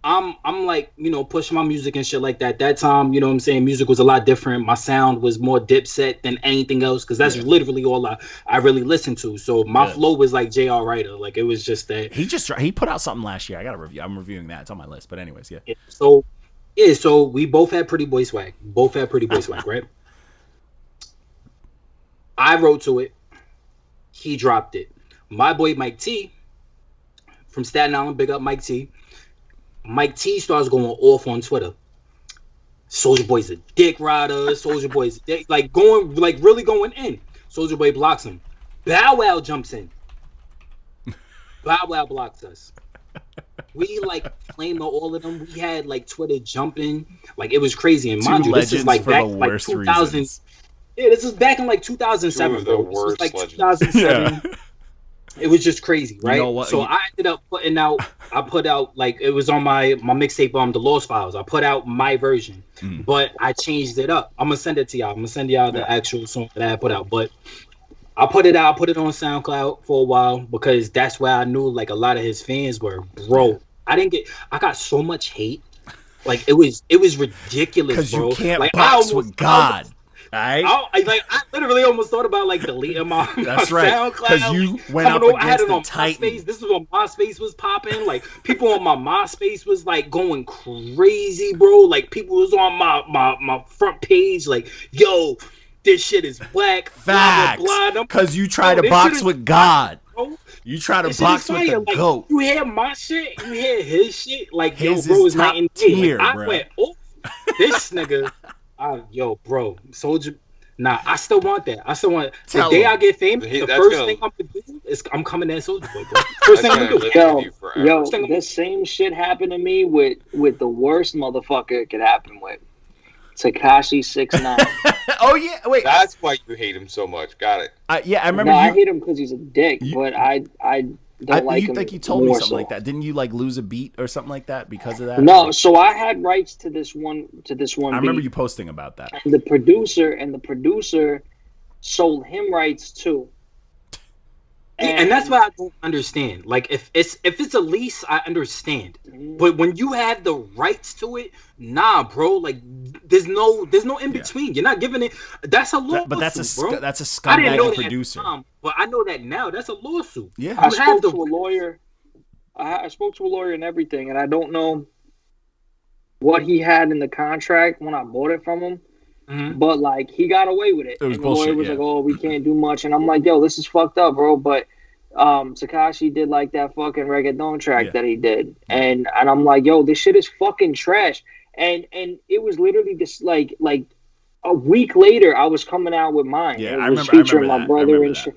I'm like, you know, pushing my music and shit like that. That time, you know what I'm saying, music was a lot different. My sound was more Dipset than anything else because that's literally all I really listened to. So my flow was like J.R. Writer. Like it was just that. He put out something last year. I got to review. I'm reviewing that. It's on my list. But anyways, yeah. So we both had Pretty Boy swag. Right? I wrote to it. He dropped it. My boy Mike T from Staten Island, big up Mike T. Mike T starts going off on Twitter. Soulja Boy's a dick rider. Soulja Boy's really going in. Soulja Boy blocks him. Bow Wow jumps in. Bow Wow blocks us. We like flamed all of them. We had like Twitter jumping. Like it was crazy. And mind you, this is like back in like 2000. Reasons. Yeah, this is back in like 2007. Bro. This was like 2007. Yeah. It was just crazy, right? You know what? So I ended up putting out. I put out like it was on my mixtape The Lost Files. I put out my version, but I changed it up. I'm gonna send it to y'all. I'm gonna send y'all the actual song that I put out. But I put it out. I put it on SoundCloud for a while because that's where I knew like a lot of his fans were. Bro, I got so much hate. Like it was ridiculous, because bro. you can't like, box with God. I literally almost thought about like deleting my SoundCloud. Because you went up against I had it the on Titan. MySpace. This was when MySpace was popping. Like people on my MySpace was like going crazy, bro. Like people was on my front page, like, yo, this shit is whack. Facts. Because you try to box with God. Bro. You try to box with the like, GOAT. You hear my shit, you hear his shit. Like, his yo, bro, is is night and top day. tier, like, bro. I went, oh, this nigga. Yo, bro, Soulja. Nah, I still want that. The day I get famous, the first thing I'm gonna do I'm coming at Soulja Boy, bro. First thing I'm gonna do. Yo, this same shit happened to me with the worst motherfucker it could happen with. Tekashi 6ix9ine. Oh yeah, wait. That's why you hate him so much. Got it. Yeah, I remember. I hate him because he's a dick, but I don't like him. You think you told me something like that? Didn't you like lose a beat or something like that because of that? No, so I had rights to this one. I remember you posting about that. And the producer sold him rights too. And that's what I don't understand. Like if it's a lease, I understand. But when you have the rights to it, nah, bro. Like there's no in between. You're not giving it. That's a lawsuit, but that's a scumbag producer. But I know that now. That's a lawsuit. Yeah, I spoke to a lawyer. I spoke to a lawyer and everything, and I don't know what he had in the contract when I bought it from him. Mm-hmm. But like he got away with it. It was and bullshit. The lawyer was like, "Oh, we can't do much," and I'm like, "Yo, this is fucked up, bro." But Tekashi did like that fucking reggaeton track that he did, and I'm like, "Yo, this shit is fucking trash." And it was literally just like a week later, I was coming out with mine. Yeah, it was featuring my brother and shit.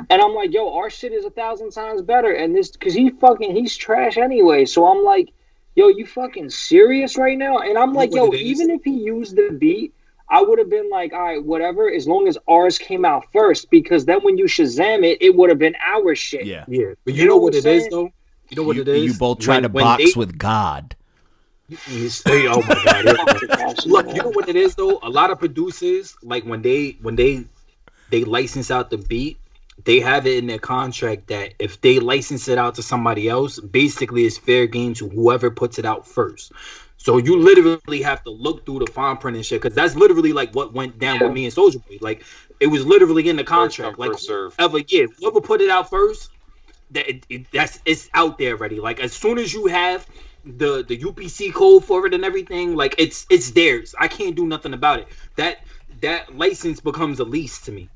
And I'm like, "Yo, our shit is 1,000 times better." And this because he's trash anyway. So I'm like, "Yo, you fucking serious right now?" And I'm like, "Yo, even if he used the beat, I would have been like, all right, whatever, as long as ours came out first, because then when you Shazam it, it would have been our shit." Yeah. But you know what it is, though? You know what it is? You both try to box with God. Oh my God. Look, you know what it is, though? A lot of producers, like when they license out the beat, they have it in their contract that if they license it out to somebody else, basically it's fair game to whoever puts it out first. So you literally have to look through the fine print and shit, because that's literally like what went down with me and Soulja Boy. Like it was literally in the contract. Like whoever put it out first, it's out there already. Like as soon as you have the UPC code for it and everything, like it's theirs. I can't do nothing about it. That license becomes a lease to me.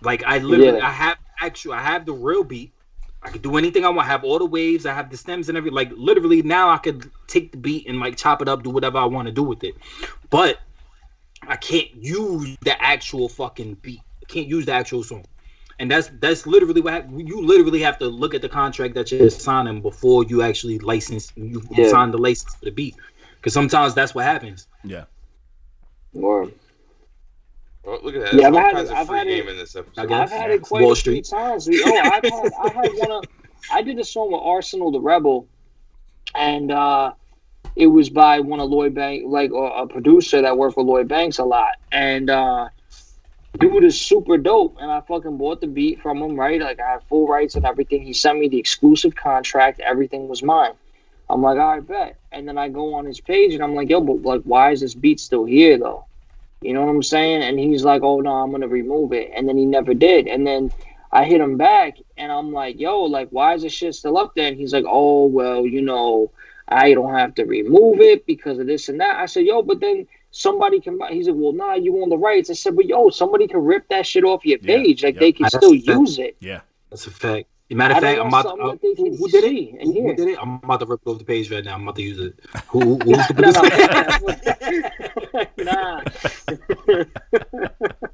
Like I literally I have the real beat. I could do anything I want. I have all the waves. I have the stems and everything. Like literally now I could take the beat and like chop it up, do whatever I want to do with it. But I can't use the actual fucking beat. I can't use the actual song. And that's literally what you literally have to look at the contract that you're signing before you actually sign the license for the beat. Because sometimes that's what happens. Yeah. Or oh, look at that. Yeah, I've had it in this episode. I've had it quite a few times. I did a song with Arsenal the Rebel, and it was by one of Lloyd Banks, like a producer that worked for Lloyd Banks a lot. And dude is super dope, and I fucking bought the beat from him, right? Like I had full rights and everything. He sent me the exclusive contract. Everything was mine. I'm like, all right, bet. And then I go on his page, and I'm like, yo, but like, why is this beat still here though? You know what I'm saying? And he's like, oh, no, I'm going to remove it. And then he never did. And then I hit him back, and I'm like, yo, like, why is this shit still up there? And he's like, oh, well, you know, I don't have to remove it because of this and that. I said, yo, but then somebody can buy. He said, well, nah, you own the rights. I said, but yo, somebody can rip that shit off your page. Like, they can still use it. Yeah. That's a fact. Matter of fact, I'm about to, who did it? Who did it? I'm about to rip it off the page right now. I'm about to use it. Who's the Nah.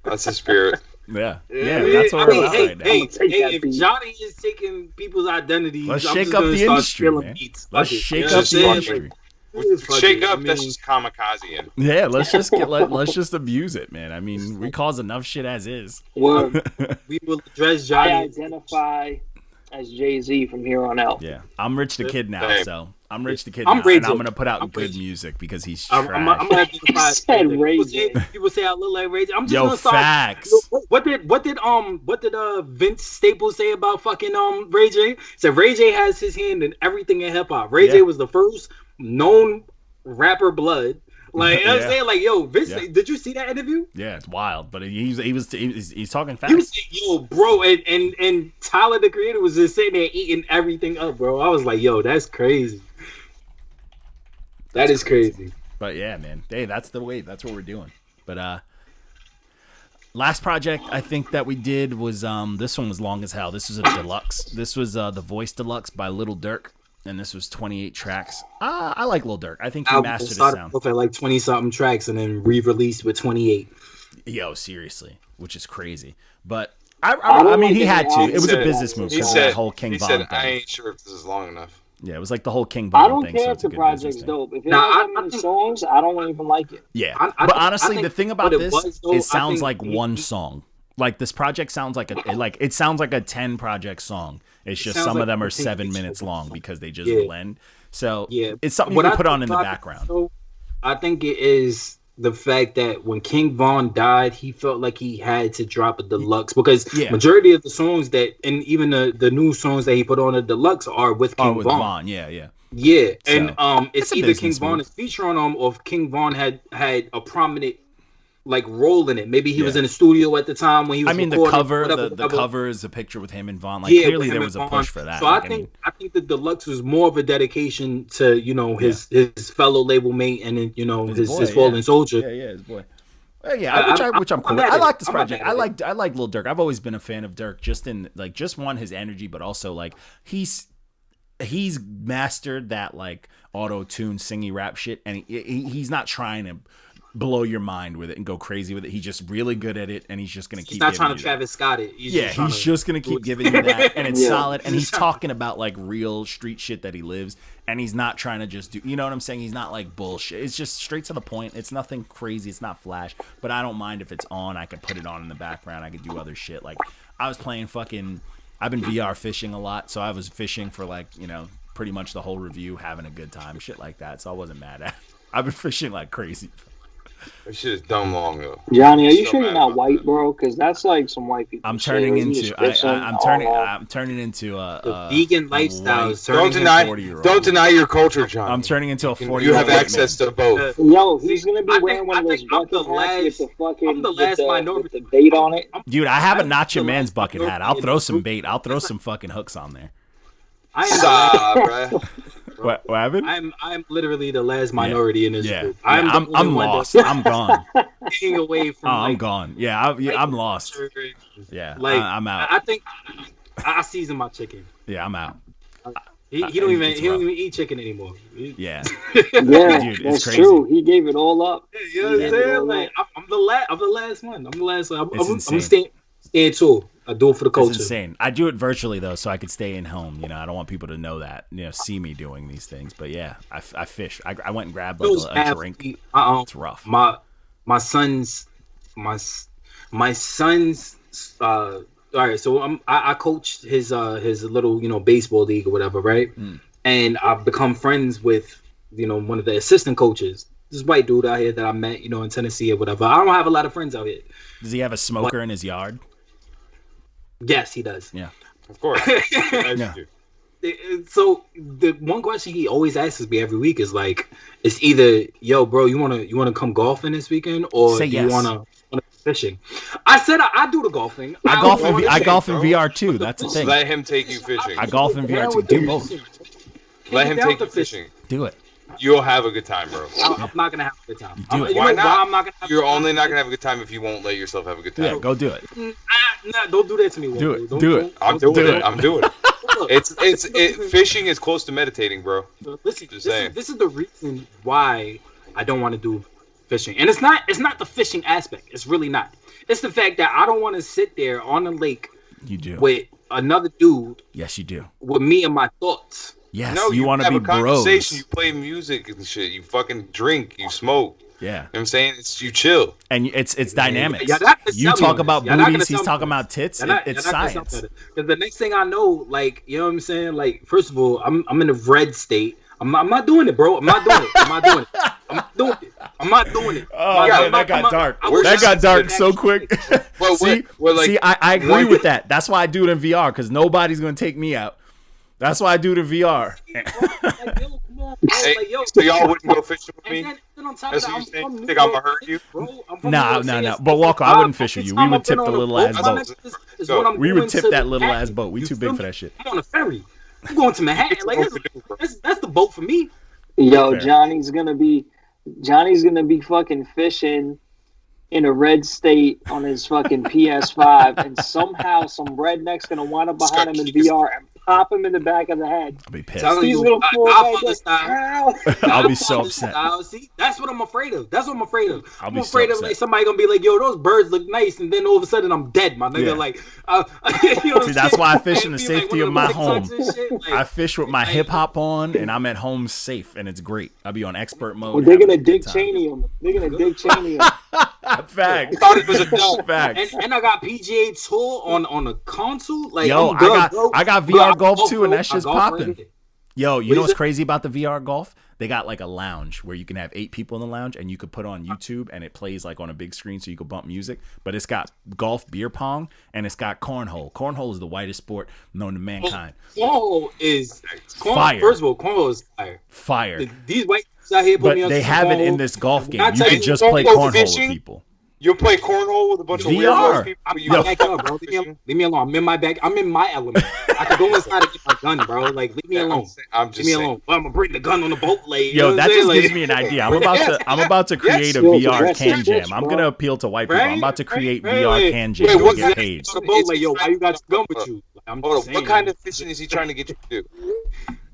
That's the spirit. Yeah, that's what we're right now. Hey, if Johnny is taking people's identities, let's I'm shake just up gonna the start industry, man. beats. Let's shake up the industry. Shake up. That's just kamikaze. Yeah, let's just abuse it, man. I mean, we cause enough shit as is. Well, we will address Johnny. I identify as Jay-Z from here on out. Yeah, I'm Rich the Kid now, so I'm Rich the Kid now, and I'm gonna put out good music because he's trash. I'm gonna identify. People say I look like Ray J. I'm just gonna start. Facts. What did Vince Staples say about fucking Ray J? He said Ray J has his hand in everything in hip hop. Ray J was the first known rapper blood. Like, you know what I'm saying? Like, yo, Vince, did you see that interview? Yeah, it's wild. But he's talking fast. He was saying, yo, bro, and Tyler, the Creator, was just sitting there eating everything up, bro. I was like, yo, that's crazy. That is crazy. But yeah, man. Hey, that's the way. That's what we're doing. But last project I think that we did was this one was long as hell. This was a deluxe. This was the Voice Deluxe by Lil Durk. And this was 28 tracks. I like Lil Durk. I think he mastered the sound. Off at like 20-something tracks and then re-released with 28. Yo, seriously, which is crazy. But I mean, he had to. It was a business move because of that whole King Von thing. I ain't sure if this is long enough. Yeah, it was like the whole King Von thing. I don't care if the project's dope. If it has that many songs, I don't even like it. Yeah, but honestly, the thing about this, it sounds like one song. Like this project sounds like it sounds like a 10 project song. It's just some of them are 7 minutes long because they just blend. So it's something you can put on in the background. I think it is the fact that when King Von died, he felt like he had to drop a deluxe because majority of the songs that, and even the new songs that he put on the deluxe are with King Von. Yeah. And it's either King Von is featuring on them or if King Von had a prominent like role in it. Maybe he was in the studio at the time when he was. I mean, the cover, the cover is a picture with him and Von. Like clearly there was a push for that. So I think the deluxe was more of a dedication to his fellow label mate and his fallen soldier. Yeah, his boy. Which I'm cool with. I like this project. I like Lil Durk. I've always been a fan of Durk. Just one his energy, but also like he's mastered that like auto tune singy rap shit, and he's not trying to blow your mind with it and go crazy with it. He's just really good at it, and he's just gonna keep. He's not trying to Travis Scott it. He's just gonna keep giving you that, and it's solid. And he's talking about like real street shit that he lives, and he's not trying to just do. You know what I'm saying? He's not like bullshit. It's just straight to the point. It's nothing crazy. It's not flash, but I don't mind if it's on. I can put it on in the background. I could do other shit. Like I was playing I've been VR fishing a lot, so I was fishing for like pretty much the whole review, having a good time, shit like that. So I wasn't mad at it. I've been fishing like crazy. That shit is dumb long though. Johnny, are you sure you're not white, bro? Because that's like some white people. I'm turning into I'm turning into a vegan lifestyle. Don't deny your culture, John. I'm turning into a 40. You have access to both. Yo, he's gonna be wearing one of those bucket hats with the bait on it. Dude, I have a Nacho Man's bucket hat. I'll throw some bait. I'll throw some fucking hooks on there. What happened? I'm literally the last minority in this group. I'm lost. I'm gone. Staying away from. I'm gone. I'm lost. Yeah, I'm out. I think I season my chicken. Yeah, I'm out. He don't even eat chicken anymore. Yeah, dude, that's crazy. True. He gave it all up. You know what I'm saying? Like I'm the last one. I'm the last one. I'm staying too. I do it for the culture. It's insane. I do it virtually though, so I could stay in home. I don't want people to know that. See me doing these things. But yeah, I fish. I went and grabbed like a drink. It's rough. My son's. All right, so I coached his little baseball league or whatever, right? And I've become friends with one of the assistant coaches. This white dude out here that I met in Tennessee or whatever. I don't have a lot of friends out here. Does he have a smoker in his yard? Yes, he does. Yeah, of course. Yeah. So the one question he always asks me every week is like, it's either, yo, bro, you wanna come golfing this weekend, or you wanna fishing? I said I do the golfing. I golf in VR too. That's the thing. Let him take you fishing. I golf in VR too. Do both. Let him take you fishing. Do it. You'll have a good time, bro. I'm not gonna have a good time. Why not? You're only not gonna have a good time if you won't let yourself have a good time. Yeah, go do it. Don't do that to me. Do it. I'm doing it. Fishing is close to meditating, bro. Listen, this is the reason why I don't want to do fishing, and it's not the fishing aspect. It's really not. It's the fact that I don't want to sit there on the lake. You do. With another dude. Yes, you do. With me and my thoughts. Yes, no, you want to be bros. You play music and shit. You fucking drink. You smoke. Yeah. You know what I'm saying? You chill. And it's dynamics. You talk about booties, he's talking about tits. It's science. Because the next thing I know, like, you know what I'm saying? Like, first of all, I'm in a red state. I'm not doing it, bro. I'm not doing it. I'm not doing it. Oh, man, that got dark. That got dark so quick. See, I agree with that. That's why I do it in VR, because nobody's going to take me out. That's why I do the VR. So y'all wouldn't go fishing with me? That's what you think? I'm gonna hurt you? No. But Walker, I wouldn't fish with you. We would tip the little ass boat. We would tip that little ass boat. We too big for that shit. I'm on a ferry. I'm going to Manhattan. Like that's the boat for me. Yo, Johnny's gonna be fucking fishing in a red state on his fucking PS5, and somehow some redneck's gonna wind up behind him in VR and pop him in the back of the head. I'll be pissed. He's gonna fall back. I'll be so upset. See, that's what I'm afraid of. I'm afraid of upset. like somebody gonna be like, "Yo, those birds look nice," and then all of a sudden I'm dead, my nigga. Yeah. Like, you know See, that's why I fish in the safety of my home. Like, I fish with my hip hop on, and I'm at home safe, and it's great. I'll be on expert mode. Well, they're gonna Dick Cheney him. Facts. I thought it was a dog. Facts. and I got PGA Tour on a console. Like, Yo, I'm good, I got bro. VR golf golf, too, and bro. that shit's I golf popping. right. Yo, you know what's crazy about the VR golf? They got like a lounge where you can have 8 people in the lounge, and you could put on YouTube, and it plays like on a big screen, so you could bump music. But it's got golf, beer pong, and it's got cornhole. Cornhole is the whitest sport known to mankind. Cornhole is fire. First of all, cornhole is fire. Fire. These white guys out here But putting me on they some have it cornhole. in this golf game. I You tell can you, just don't play go cornhole fishing? with people. You'll play cornhole with a bunch of VR. weirdos. People, I'm you in my backyard, bro. Leave me alone. I'm in my bag. I'm in my element. I can go inside and get my gun, bro. Like, leave me alone. I'm just Leave me saying. alone. I'm gonna bring the gun on the boat, like, you know Yo, what that I'm just saying? gives me an idea. I'm about to create a Yes. VR Yes, can yes, jam. I'm bro. gonna appeal to white people. I'm about to create VR Right. can jam Wait, and what's get that? paid. On the boat, like, yo, why you got your gun with you? Like, I'm Hold just on. saying. What kind of fishing is he trying to get you to do?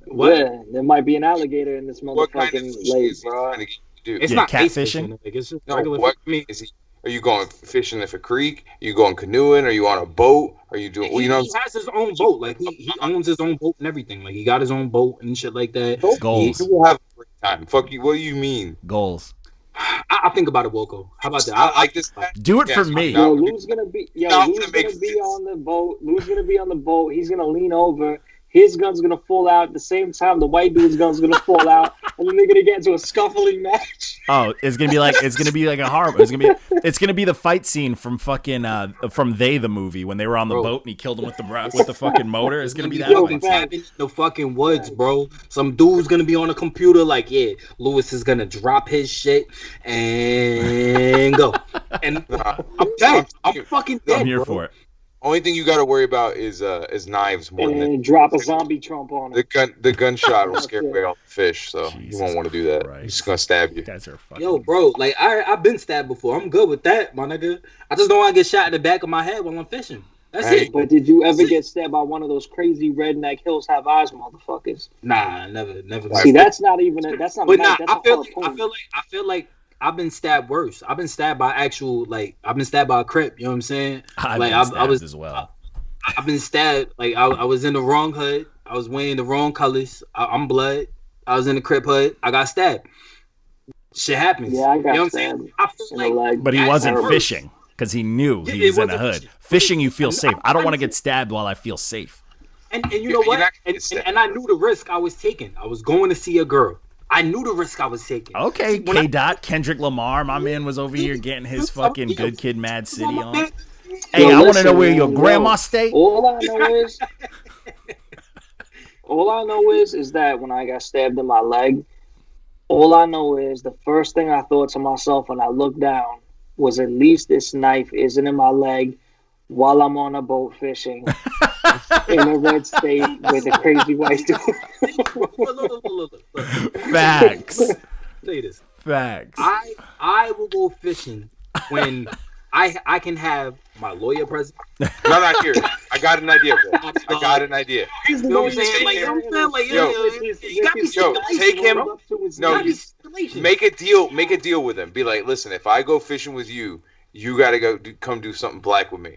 What? Yeah, there might be an alligator in this What kind of motherfucking fishing lake, is he bro. trying to get you to do? It's Yeah, not ice catfishing? fishing. Like, it's just No, regular what fish. is he? Are you going fishing in a creek? Are you going canoeing? Are you on a boat? Are you doing? Well, you know, He has his own boat. Like, he owns his own boat and everything. Like, he got his own boat and shit like that. Goals. you will have a great time. Fuck you. What do you mean? Goals. I think about it, Wilco. How about that? I like this. Do it for Yes, me. Yo, No, Lou's gonna be. Yo, no, I'm Lou's gonna gonna make be this. on the boat. Lou's gonna be on the boat. He's gonna lean over. His gun's gonna fall out at the same time. The white dude's gun's gonna fall out, and then they're gonna get into a scuffling match. Oh, it's gonna be like a horrible. It's gonna be the fight scene from fucking from They the movie when they were on the Bro. boat and he killed him with the fucking motor. It's gonna be that Yo, fight man. scene. In the fucking woods, bro. Some dude's gonna be on a computer, like, yeah, Lewis is gonna drop his shit and go. And I'm dead. I'm fucking dead. I'm here bro. for it. Only thing you got to worry about is knives more than And drop a zombie trump on the him. gun. The gunshot will That's scare it. away all the fish, so you Jesus won't want to do that. Christ. He's just gonna stab you. You guys are fucking. Yo, bro, like, I've been stabbed before. I'm good with that, my nigga. I just don't want to get shot in the back of my head while I'm fishing. That's Hey. it. But did you ever get stabbed by one of those crazy redneck hills have eyes motherfuckers? Nah, never. See, that's not even. That's not. But a nah, knife, that's I a feel like I've been stabbed worse. I've been stabbed by I've been stabbed by a crip. You know what I'm saying? I've Like, been I stabbed was as well. I've been stabbed. Like, I was in the wrong hood. I was wearing the wrong colors. I'm blood. I was in the crip hood. I got stabbed. Shit happens. Yeah, I got you know what I'm stabbed saying? I feel in the like, leg. But he that's wasn't worse. fishing because he knew Yeah, he was it in a wasn't hood. fishing. Fishing, you feel And safe. I'm I don't want to trying get stabbed while I feel safe. And you You're know what? not gonna And, get stabbed. and I knew the risk I was taking. I was going to see a girl. I knew the risk I was taking. Okay, When I- K. Dot, Kendrick Lamar, my man was over here getting his fucking Good Kid, Mad City on. Yo, Hey, I want to know listen, where your man, grandma yo. stay. All I know is that when I got stabbed in my leg, all I know is the first thing I thought to myself when I looked down was, at least this knife isn't in my leg while I'm on a boat fishing in a red state with a crazy white dude. Look. Facts. Say this. Facts. I will go fishing when I can have my lawyer present. No, not here. I got an idea, bro. I got an idea. You know what I'm saying? Like, you know what I'm saying? Like, Yo. you got me Yo, stipulation, take him- bro. No, You you stipulation. make a deal with him. Be like, listen, if I go fishing with you, you gotta come do something black with me.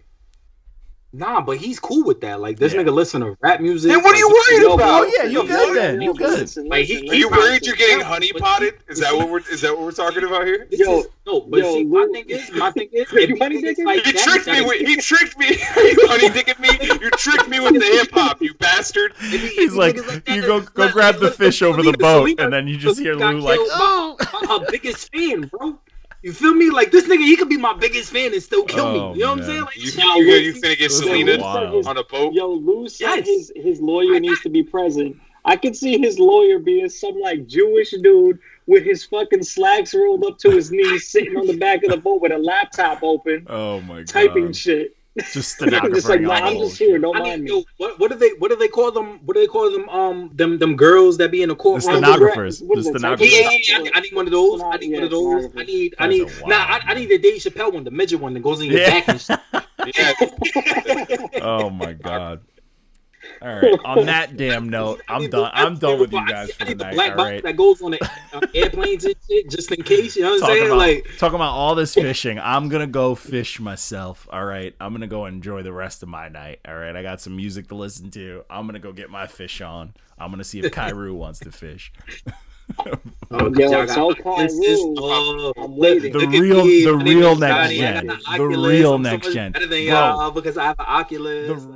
Nah, but he's cool with that. Like, this Yeah. nigga listen to rap music. Then what are you like, worried Yo, about? Oh, yeah, you good then. You good. Like, he- Are you worried you're getting Yeah, honey but potted? he- Is that what we're talking about here? Yo, No, but yo, see, Lou- my thing is, You if honey niggas dicking? like He that, tricked me. that- He tricked me. You honey dicking me. You tricked me with the hip hop. You bastard. He's like, you go grab the fish over the boat, and then you just hear Lou like, oh. her biggest fan, bro. You feel me? Like, this nigga, he could be my biggest fan and still kill me. Oh, You know what I'm man. saying? Like, You nah, finna get Those are Selena wild. on a boat. Yo, Lou said Yes. his lawyer needs to be present. I could see his lawyer being some like Jewish dude with his fucking slacks rolled up to his knees, sitting on the back of the boat with a laptop open, Oh my god. typing shit. Just stenographer. Just like, I'm just here. Don't mind me. What do they call them? What do they call them? Them girls that be in the courtroom. The stenographers. Yeah, I need one of those. I need one of those. I need the Dave Chappelle one, the midget one that goes in your back and shit. Oh my god. All right. On that damn note, I'm done. I'm done with you guys for the night. Black all box right. that goes on the airplanes and shit, just in case. You know what I'm saying? Talking about all this fishing. I'm gonna go fish myself. All right. I'm gonna go enjoy the rest of my night. All right. I got some music to listen to. I'm gonna go get my fish on. I'm gonna see if Kairu wants to fish. I'm waiting. The real next gen. The real next gen. Because I have an Oculus.